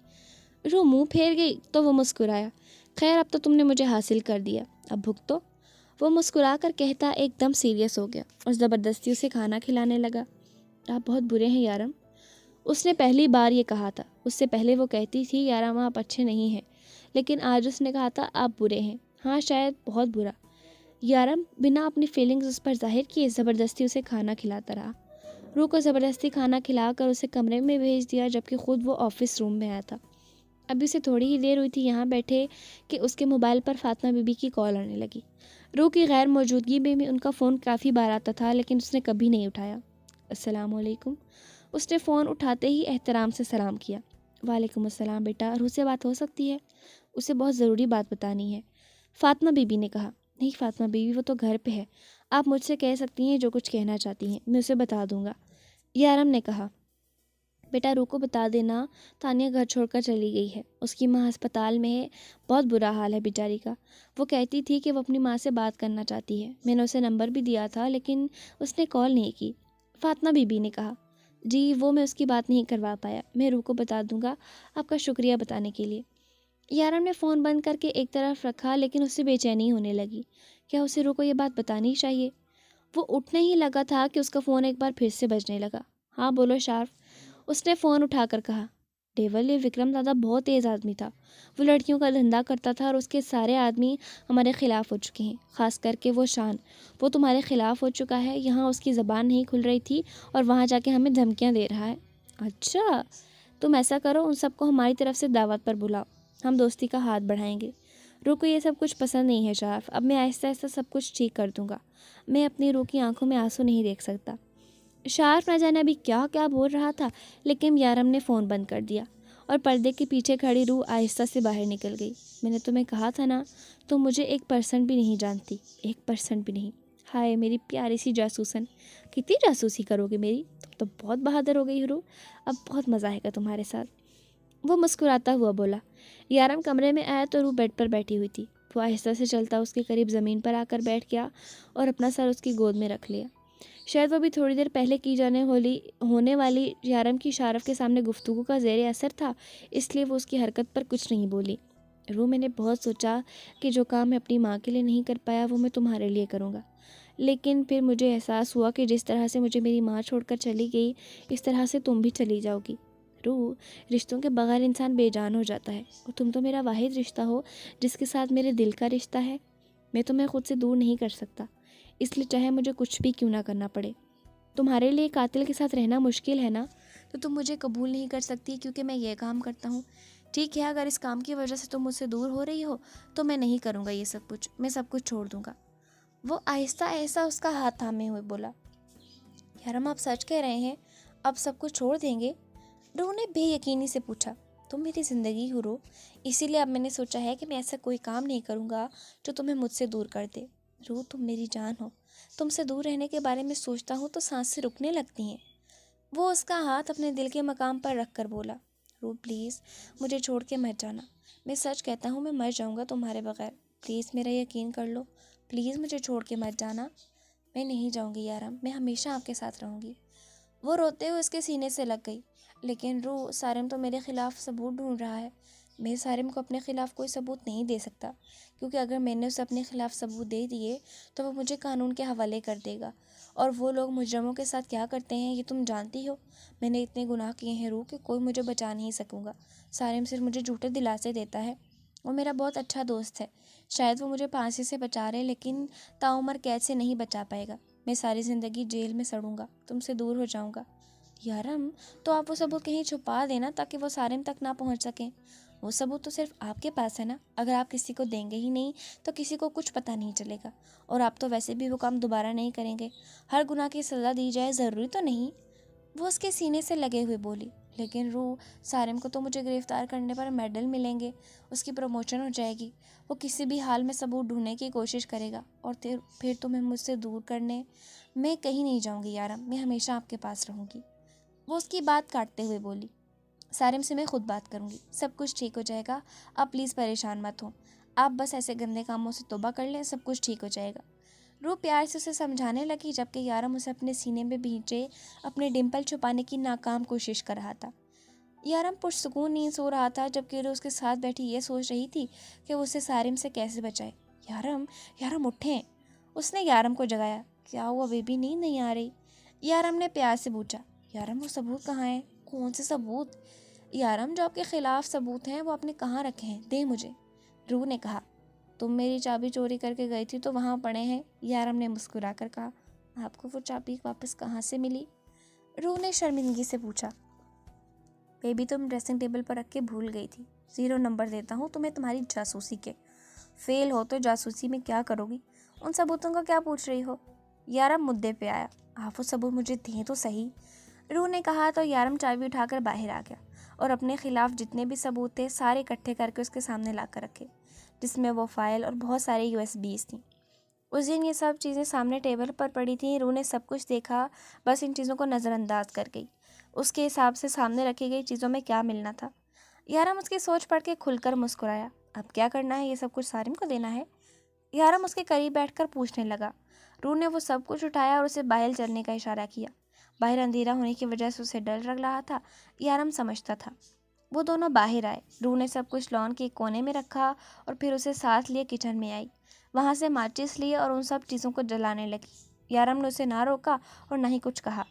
روح منہ پھیر گئی تو وہ مسکرایا۔ خیر اب تو تم نے مجھے حاصل کر دیا، اب بھگتو۔ وہ مسکرا کر کہتا ایک دم سیریس ہو گیا اور زبردستی اسے کھانا کھلانے لگا۔ آپ بہت برے ہیں یارم، اس نے پہلی بار یہ کہا تھا۔ اس سے پہلے وہ کہتی تھی یارم آپ اچھے نہیں ہیں، لیکن آج اس نے کہا تھا آپ برے ہیں، ہاں شاید بہت برا۔ یارم بنا اپنی فیلنگز اس پر ظاہر کیے زبردستی اسے کھانا کھلاتا رہا۔ روح کو زبردستی کھانا کھلا کر اسے کمرے میں بھیج دیا، جبکہ خود وہ آفس روم میں آیا تھا۔ ابھی اسے تھوڑی ہی دیر ہوئی تھی یہاں بیٹھے کہ اس کے موبائل پر فاطمہ بی بی کی کال آنے لگی۔ روح کی غیر موجودگی میں بھی ان کا فون کافی بار آتا تھا، لیکن اس نے کبھی نہیں اٹھایا۔ السلام علیکم، اس نے فون اٹھاتے ہی احترام سے سلام کیا۔ وعلیکم السلام بیٹا، روح سے بات ہو سکتی ہے؟ اسے بہت ضروری بات بتانی ہے، فاطمہ بی بی نے کہا۔ نہیں فاطمہ بی بی، وہ تو گھر پہ ہے، آپ مجھ سے کہہ سکتی ہیں جو کچھ کہنا چاہتی ہیں، میں اسے بتا دوں گا، یارم نے کہا۔ بیٹا روح کو بتا دینا تانیہ گھر چھوڑ کر چلی گئی ہے، اس کی ماں ہسپتال میں ہے، بہت برا حال ہے بیچاری کا۔ وہ کہتی تھی کہ وہ اپنی ماں سے بات کرنا چاہتی ہے، میں نے اسے نمبر بھی دیا تھا لیکن اس نے کال نہیں کی، فاطمہ بی بی نے کہا۔ جی وہ میں اس کی بات نہیں کروا پایا، میں روح کو بتا دوں گا، آپ کا شکریہ بتانے کے لیے۔ یارم نے فون بند کر کے ایک طرف رکھا، لیکن اس سے بے چینی ہونے لگی۔ کیا اسے روح کو یہ بات بتانی چاہیے؟ وہ اٹھنے ہی لگا تھا کہ اس کا فون ایک بار پھر سے بجنے لگا۔ ہاں بولو شارف، اس نے فون اٹھا کر کہا۔ ڈیول، یہ وکرم دادا بہت تیز آدمی تھا، وہ لڑکیوں کا دھندا کرتا تھا اور اس کے سارے آدمی ہمارے خلاف ہو چکے ہیں، خاص کر کے وہ شان، وہ تمہارے خلاف ہو چکا ہے، یہاں اس کی زبان نہیں کھل رہی تھی اور وہاں جا کے ہمیں دھمکیاں دے رہا ہے۔ اچھا، تم ایسا کرو، ان سب کو ہماری طرف سے دعوت پر بلاؤ، ہم دوستی کا ہاتھ بڑھائیں گے۔ روح کو یہ سب کچھ پسند نہیں ہے شارف، اب میں آہستہ آہستہ سب کچھ ٹھیک کر دوں گا، میں اپنی روح کی آنکھوں میں آنسو نہیں دیکھ سکتا۔ شارف نہ جانے ابھی کیا کیا بول رہا تھا، لیکن یارم نے فون بند کر دیا اور پردے کے پیچھے کھڑی روح آہستہ سے باہر نکل گئی۔ میں نے تمہیں کہا تھا نا، تم مجھے 1% بھی نہیں جانتی، 1% بھی نہیں۔ ہائے میری پیاری سی جاسوسن، کتنی جاسوسی کرو گے میری، تم تو بہت بہادر ہو گئی روح، اب بہت مزہ آئے گا تمہارے ساتھ۔ وہ مسکراتا ہوا بولا۔ یارم کمرے میں آیا تو روح بیڈ پر بیٹھی ہوئی تھی۔ وہ آہستہ سے چلتا اس کے قریب زمین پر آ کر بیٹھ گیا اور اپنا سر اس کی گود میں رکھ لیا۔ شاید وہ بھی تھوڑی دیر پہلے کی ہونے والی یارم کی شارف کے سامنے گفتگو کا زیر اثر تھا، اس لیے وہ اس کی حرکت پر کچھ نہیں بولی۔ روح، میں نے بہت سوچا کہ جو کام میں اپنی ماں کے لیے نہیں کر پایا وہ میں تمہارے لیے کروں گا، لیکن پھر مجھے احساس ہوا کہ جس طرح سے مجھے میری ماں چھوڑ کر چلی گئی، اس طرح سے تم بھی چلی جاؤ گی۔ روح، رشتوں کے بغیر انسان بے جان ہو جاتا ہے، اور تم تو میرا واحد رشتہ ہو جس کے ساتھ میرے دل کا رشتہ ہے، میں تمہیں خود سے دور نہیں کر سکتا، اس لیے چاہے مجھے کچھ بھی کیوں نہ کرنا پڑے۔ تمہارے لیے قاتل کے ساتھ رہنا مشکل ہے نا، تو تم مجھے قبول نہیں کر سکتی کیونکہ میں یہ کام کرتا ہوں، ٹھیک ہے، اگر اس کام کی وجہ سے تم مجھ سے دور ہو رہی ہو تو میں نہیں کروں گا یہ سب کچھ، میں سب کچھ چھوڑ دوں گا۔ وہ آہستہ آہستہ اس کا ہاتھ تھامے ہوئے بولا، یارم آپ سچ کہہ رہے ہیں؟ اب سب کچھ چھوڑ دیں گے؟ روح نے بے یقینی سے پوچھا۔ تم میری زندگی ہو رو، اسی لیے اب میں نے سوچا ہے کہ میں ایسا کوئی کام نہیں کروں گا جو تمہیں مجھ سے دور کر دے۔ روح تم میری جان ہو، تم سے دور رہنے کے بارے میں سوچتا ہوں تو سانسیں رکنے لگتی ہیں۔ وہ اس کا ہاتھ اپنے دل کے مقام پر رکھ کر بولا، روح پلیز مجھے چھوڑ کے مت جانا، میں سچ کہتا ہوں میں مر جاؤں گا تمہارے بغیر، پلیز میرا یقین کر لو، پلیز مجھے چھوڑ کے مت جانا۔ میں نہیں جاؤں گی یارم، میں ہمیشہ آپ کے ساتھ رہوں گی۔ وہ روتے ہوئے اس کے سینے سے لگ گئی۔ لیکن روح، سارم تو میرے خلاف ثبوت ڈھونڈ رہا ہے، میں سارم کو اپنے خلاف کوئی ثبوت نہیں دے سکتا، کیونکہ اگر میں نے اسے اپنے خلاف ثبوت دے دیے تو وہ مجھے قانون کے حوالے کر دے گا، اور وہ لوگ مجرموں کے ساتھ کیا کرتے ہیں یہ تم جانتی ہو۔ میں نے اتنے گناہ کیے ہیں روح کہ کوئی مجھے بچا نہیں سکوں گا۔ سارم صرف مجھے جھوٹے دلاسے دیتا ہے، وہ میرا بہت اچھا دوست ہے، شاید وہ مجھے پھانسی سے بچا رہے لیکن تاعمر قید سے نہیں بچا پائے گا۔ میں ساری زندگی جیل میں سڑوں گا، تم سے دور ہو جاؤں گا۔ یارم تو آپ وہ ثبوت کہیں چھپا دینا تاکہ وہ سارم تک نہ پہنچ سکیں۔ وہ ثبوت تو صرف آپ کے پاس ہے نا، اگر آپ کسی کو دیں گے ہی نہیں تو کسی کو کچھ پتہ نہیں چلے گا، اور آپ تو ویسے بھی وہ کام دوبارہ نہیں کریں گے۔ ہر گناہ کی سزا دی جائے ضروری تو نہیں۔ وہ اس کے سینے سے لگے ہوئے بولی، لیکن روح، سارم کو تو مجھے گرفتار کرنے پر میڈل ملیں گے، اس کی پروموشن ہو جائے گی، وہ کسی بھی حال میں ثبوت ڈھونڈنے کی کوشش کرے گا، اور پھر تمہیں مجھ سے دور کرنے میں کہیں نہیں جاؤں گی یارم، میں ہمیشہ آپ کے پاس رہوں گی۔ وہ اس کی بات کاٹتے ہوئے بولی، سارم سے میں خود بات کروں گی، سب کچھ ٹھیک ہو جائے گا، آپ پلیز پریشان مت ہوں، آپ بس ایسے گندے کاموں سے توبہ کر لیں، سب کچھ ٹھیک ہو جائے گا۔ روح پیار سے اسے سمجھانے لگی، جبکہ یارم اسے اپنے سینے میں بھینچے اپنے ڈمپل چھپانے کی ناکام کوشش کر رہا تھا۔ یارم پرسکون نیند سو رہا تھا، جبکہ روح اس کے ساتھ بیٹھی یہ سوچ رہی تھی کہ وہ اسے سارم سے کیسے بچائے۔ یارم اٹھیں، اس نے یارم کو جگایا۔ کیا ہوا بیبی، نیند نہیں آ رہی؟ یارم نے پیار سے پوچھا۔ یارم وہ ثبوت کہاں ہیں؟ کون سے ثبوت؟ یارم جو آپ کے خلاف ثبوت ہیں وہ آپ نے کہاں رکھے ہیں، دے مجھے۔ روح نے کہا، تم میری چابی چوری کر کے گئی تھی تو وہاں پڑے ہیں۔ یارم نے مسکرا کر کہا، آپ کو وہ چابی واپس کہاں سے ملی؟ روح نے شرمندگی سے پوچھا، بیبی تم ڈریسنگ ٹیبل پر رکھ کے بھول گئی تھی۔ 0 نمبر دیتا ہوں تمہیں تمہاری جاسوسی کے، فیل ہو تو جاسوسی میں کیا کرو گی؟ ان ثبوتوں کا کیا پوچھ رہی ہو؟ یارم مدعے پہ آیا، آپ وہ ثبوت مجھے دیں تو صحیح۔ روح نے کہا تو یارم چابی اٹھا کر باہر آ گیا اور اپنے خلاف جتنے بھی ثبوت تھے سارے اکٹھے کر کے اس کے سامنے لا کر رکھے، جس میں وہ فائل اور بہت سارے USB تھیں۔ اس دن یہ سب چیزیں سامنے ٹیبل پر پڑی تھیں، روح نے سب کچھ دیکھا، بس ان چیزوں کو نظر انداز کر گئی۔ اس کے حساب سے سامنے رکھی گئی چیزوں میں کیا ملنا تھا؟ یارم اس کی سوچ پڑھ کے کھل کر مسکرایا، اب کیا کرنا ہے؟ یہ سب کچھ سارم کو دینا ہے؟ یارم اس کے قریب بیٹھ کر پوچھنے لگا۔ روح نے وہ سب کچھ اٹھایا اور اسے باہر چلنے کا اشارہ کیا۔ باہر اندھیرا ہونے کی وجہ سے اسے ڈر لگ رہا تھا، یارم سمجھتا تھا۔ وہ دونوں باہر آئے، روح نے سب کچھ لان کے کونے میں رکھا اور پھر اسے ساتھ لیے کچن میں آئی، وہاں سے ماچس لیے اور ان سب چیزوں کو جلانے لگی۔ یارم نے اسے نہ روکا اور نہ ہی کچھ کہا۔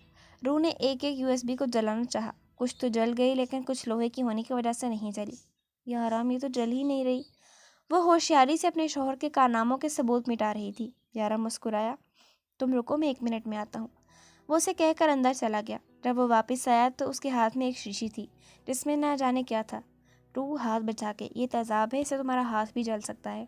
روح نے ایک ایک USB کو جلانا چاہا، کچھ تو جل گئی لیکن کچھ لوہے کی ہونے کی وجہ سے نہیں جلی۔ یارم یہ تو جل ہی نہیں رہی۔ وہ ہوشیاری سے اپنے شوہر کے کارناموں کے ثبوت مٹا رہی تھی۔ یارم مسکرایا، تم رکو میں 1 منٹ میں آتا ہوں۔ وہ اسے کہہ کر اندر چلا گیا۔ جب وہ واپس آیا تو اس کے ہاتھ میں ایک شیشی تھی جس میں نہ جانے کیا تھا۔ روح ہاتھ بچا کے، یہ تیزاب ہے، اس سے تمہارا ہاتھ بھی جل سکتا ہے۔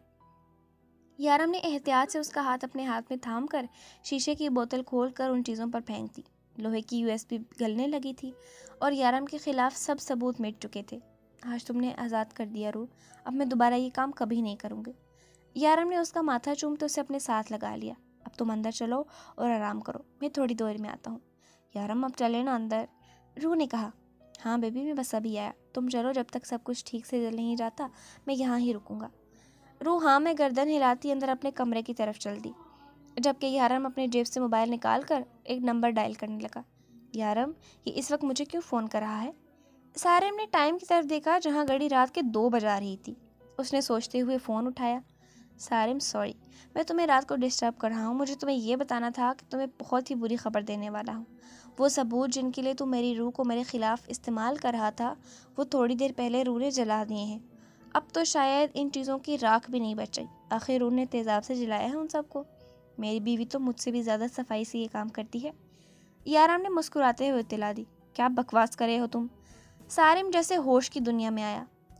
یارم نے احتیاط سے اس کا ہاتھ اپنے ہاتھ میں تھام کر شیشے کی بوتل کھول کر ان چیزوں پر پھینک دی۔ لوہے کی USB گلنے لگی تھی اور یارم کے خلاف سب ثبوت مٹ چکے تھے۔ آج تم نے آزاد کر دیا روح، اب میں دوبارہ یہ کام کبھی نہیں کروں گی۔ یارم نے اس کا ماتھا چومتے اسے اپنے ساتھ لگا لیا۔ اب تم اندر چلو اور آرام کرو، میں تھوڑی دیر میں آتا ہوں۔ یارم اب چلے نا اندر، روح نے کہا۔ ہاں بیبی میں بس ابھی آیا، تم چلو، جب تک سب کچھ ٹھیک سے جل نہیں جاتا میں یہاں ہی رکوں گا۔ روح ہاں میں گردن ہلاتی اندر اپنے کمرے کی طرف چل دی، جبکہ یارم اپنے جیب سے موبائل نکال کر ایک نمبر ڈائل کرنے لگا۔ یارم یہ اس وقت مجھے کیوں فون کر رہا ہے؟ سارم نے ٹائم کی طرف دیکھا جہاں گھڑی رات کے 2 بجا رہی تھی۔ اس نے سوچتے ہوئے فون اٹھایا۔ سارم سوری، میں تمہیں رات کو ڈسٹرب کر رہا ہوں، مجھے تمہیں یہ بتانا تھا کہ تمہیں بہت ہی بری خبر دینے والا ہوں۔ وہ ثبوت جن کے لیے تم میری روح کو میرے خلاف استعمال کر رہا تھا وہ تھوڑی دیر پہلے روح نے جلا دیے ہیں۔ اب تو شاید ان چیزوں کی راکھ بھی نہیں بچی، آخر روح نے تیزاب سے جلایا ہے ان سب کو۔ میری بیوی تو مجھ سے بھی زیادہ صفائی سے یہ کام کرتی ہے۔ یارم نے مسکراتے ہوئے اطلاع دی۔ کیا بکواس کرے ہو تم؟ سارم جیسے ہوش کی دنیا میں آیا۔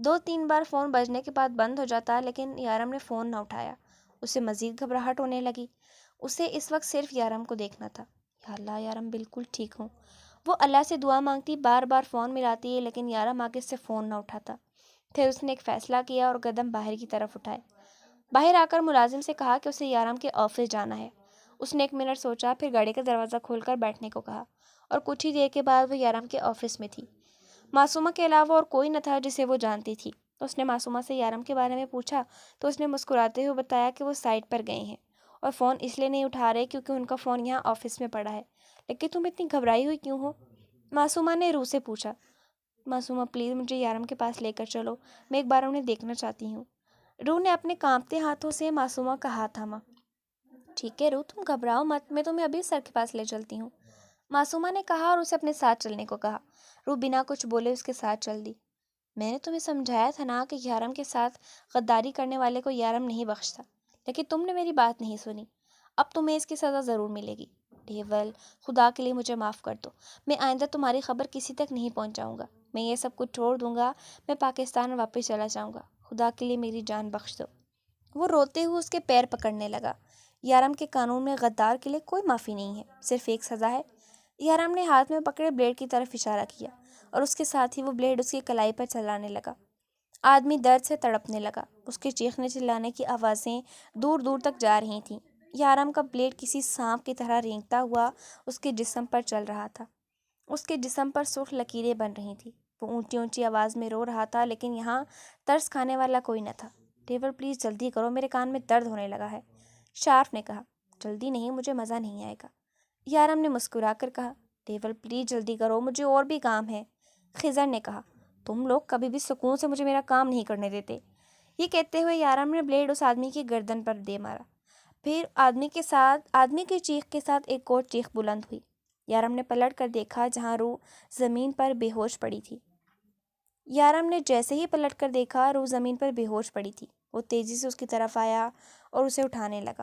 2-3 بار فون بجنے کے بعد بند ہو جاتا لیکن یارم نے فون نہ اٹھایا۔ اسے مزید گھبراہٹ ہونے لگی۔ اسے اس وقت صرف یارم کو دیکھنا تھا۔ یا اللہ، یارم بالکل ٹھیک ہوں۔ وہ اللہ سے دعا مانگتی، بار بار فون ملاتی ہے لیکن یارم آگے سے فون نہ اٹھاتا۔ پھر اس نے ایک فیصلہ کیا اور قدم باہر کی طرف اٹھائے۔ باہر آ کر ملازم سے کہا کہ اسے یارم کے آفس جانا ہے۔ اس نے 1 منٹ سوچا، پھر گاڑی کا دروازہ کھول کر بیٹھنے کو کہا اور کچھ ہی دیر کے بعد وہ یارم کے آفس میں تھی۔ معصومہ کے علاوہ اور کوئی نہ تھا جسے وہ جانتی تھی۔ اس نے معصومہ سے یارم کے بارے میں پوچھا تو اس نے مسکراتے ہوئے بتایا کہ وہ سائٹ پر گئے ہیں اور فون اس لیے نہیں اٹھا رہے کیونکہ ان کا فون یہاں آفس میں پڑا ہے۔ لیکن تم اتنی گھبرائی ہوئی کیوں ہو؟ معصومہ نے روح سے پوچھا۔ معصومہ پلیز مجھے یارم کے پاس لے کر چلو، میں ایک بار انہیں دیکھنا چاہتی ہوں۔ روح نے اپنے کانپتے ہاتھوں سے معصومہ کا ہاتھ تھاما۔ ٹھیک ہے روح، تم گھبراؤ مت، میں تمہیں ابھی سر کے پاس لے چلتی ہوں، معصومہ نے کہا اور اسے اپنے ساتھ چلنے کو کہا۔ روح بنا کچھ بولے اس کے ساتھ چل دی۔ میں نے تمہیں سمجھایا تھا نا کہ یارم کے ساتھ غداری کرنے والے کو یارم نہیں بخشتا، لیکن تم نے میری بات نہیں سنی۔ اب تمہیں اس کی سزا ضرور ملے گی۔ ڈیول، خدا کے لیے مجھے معاف کر دو، میں آئندہ تمہاری خبر کسی تک نہیں پہنچاؤں گا، میں یہ سب کچھ چھوڑ دوں گا، میں پاکستان واپس چلا جاؤں گا، خدا کے لیے میری جان بخش دو۔ وہ روتے ہوئے اس کے پیر پکڑنے لگا۔ یارم کے قانون میں غدار کے لیے کوئی معافی نہیں ہے، صرف ایک سزا ہے۔ یارم نے ہاتھ میں پکڑے بلیڈ کی طرف اشارہ کیا اور اس کے ساتھ ہی وہ بلیڈ اس کی کلائی پر چلانے لگا۔ آدمی درد سے تڑپنے لگا۔ اس کے چیخنے چلانے کی آوازیں دور دور تک جا رہی تھیں۔ یارم کا بلیڈ کسی سانپ کی طرح رینگتا ہوا اس کے جسم پر چل رہا تھا۔ اس کے جسم پر سرخ لکیریں بن رہی تھیں۔ وہ اونچی اونچی آواز میں رو رہا تھا لیکن یہاں ترس کھانے والا کوئی نہ تھا۔ ڈیول پلیز جلدی کرو، میرے کان میں درد ہونے لگا ہے، شارف نے کہا۔ جلدی نہیں، مجھے مزہ نہیں آئے گا، یارم نے مسکرا کر کہا۔ ڈیول پلیز جلدی کرو، مجھے اور بھی کام ہے، خضر نے کہا۔ تم لوگ کبھی بھی سکون سے مجھے میرا کام نہیں کرنے دیتے۔ یہ کہتے ہوئے یارم نے بلیڈ اس آدمی کی گردن پر دے مارا۔ پھر آدمی کی چیخ کے ساتھ ایک اور چیخ بلند ہوئی۔ یارم نے پلٹ کر دیکھا جہاں روح زمین پر بے ہوش پڑی تھی۔ یارم نے جیسے ہی پلٹ کر دیکھا روح زمین پر بے ہوش پڑی تھی۔ وہ تیزی سے اس کی طرف آیا اور اسے اٹھانے لگا۔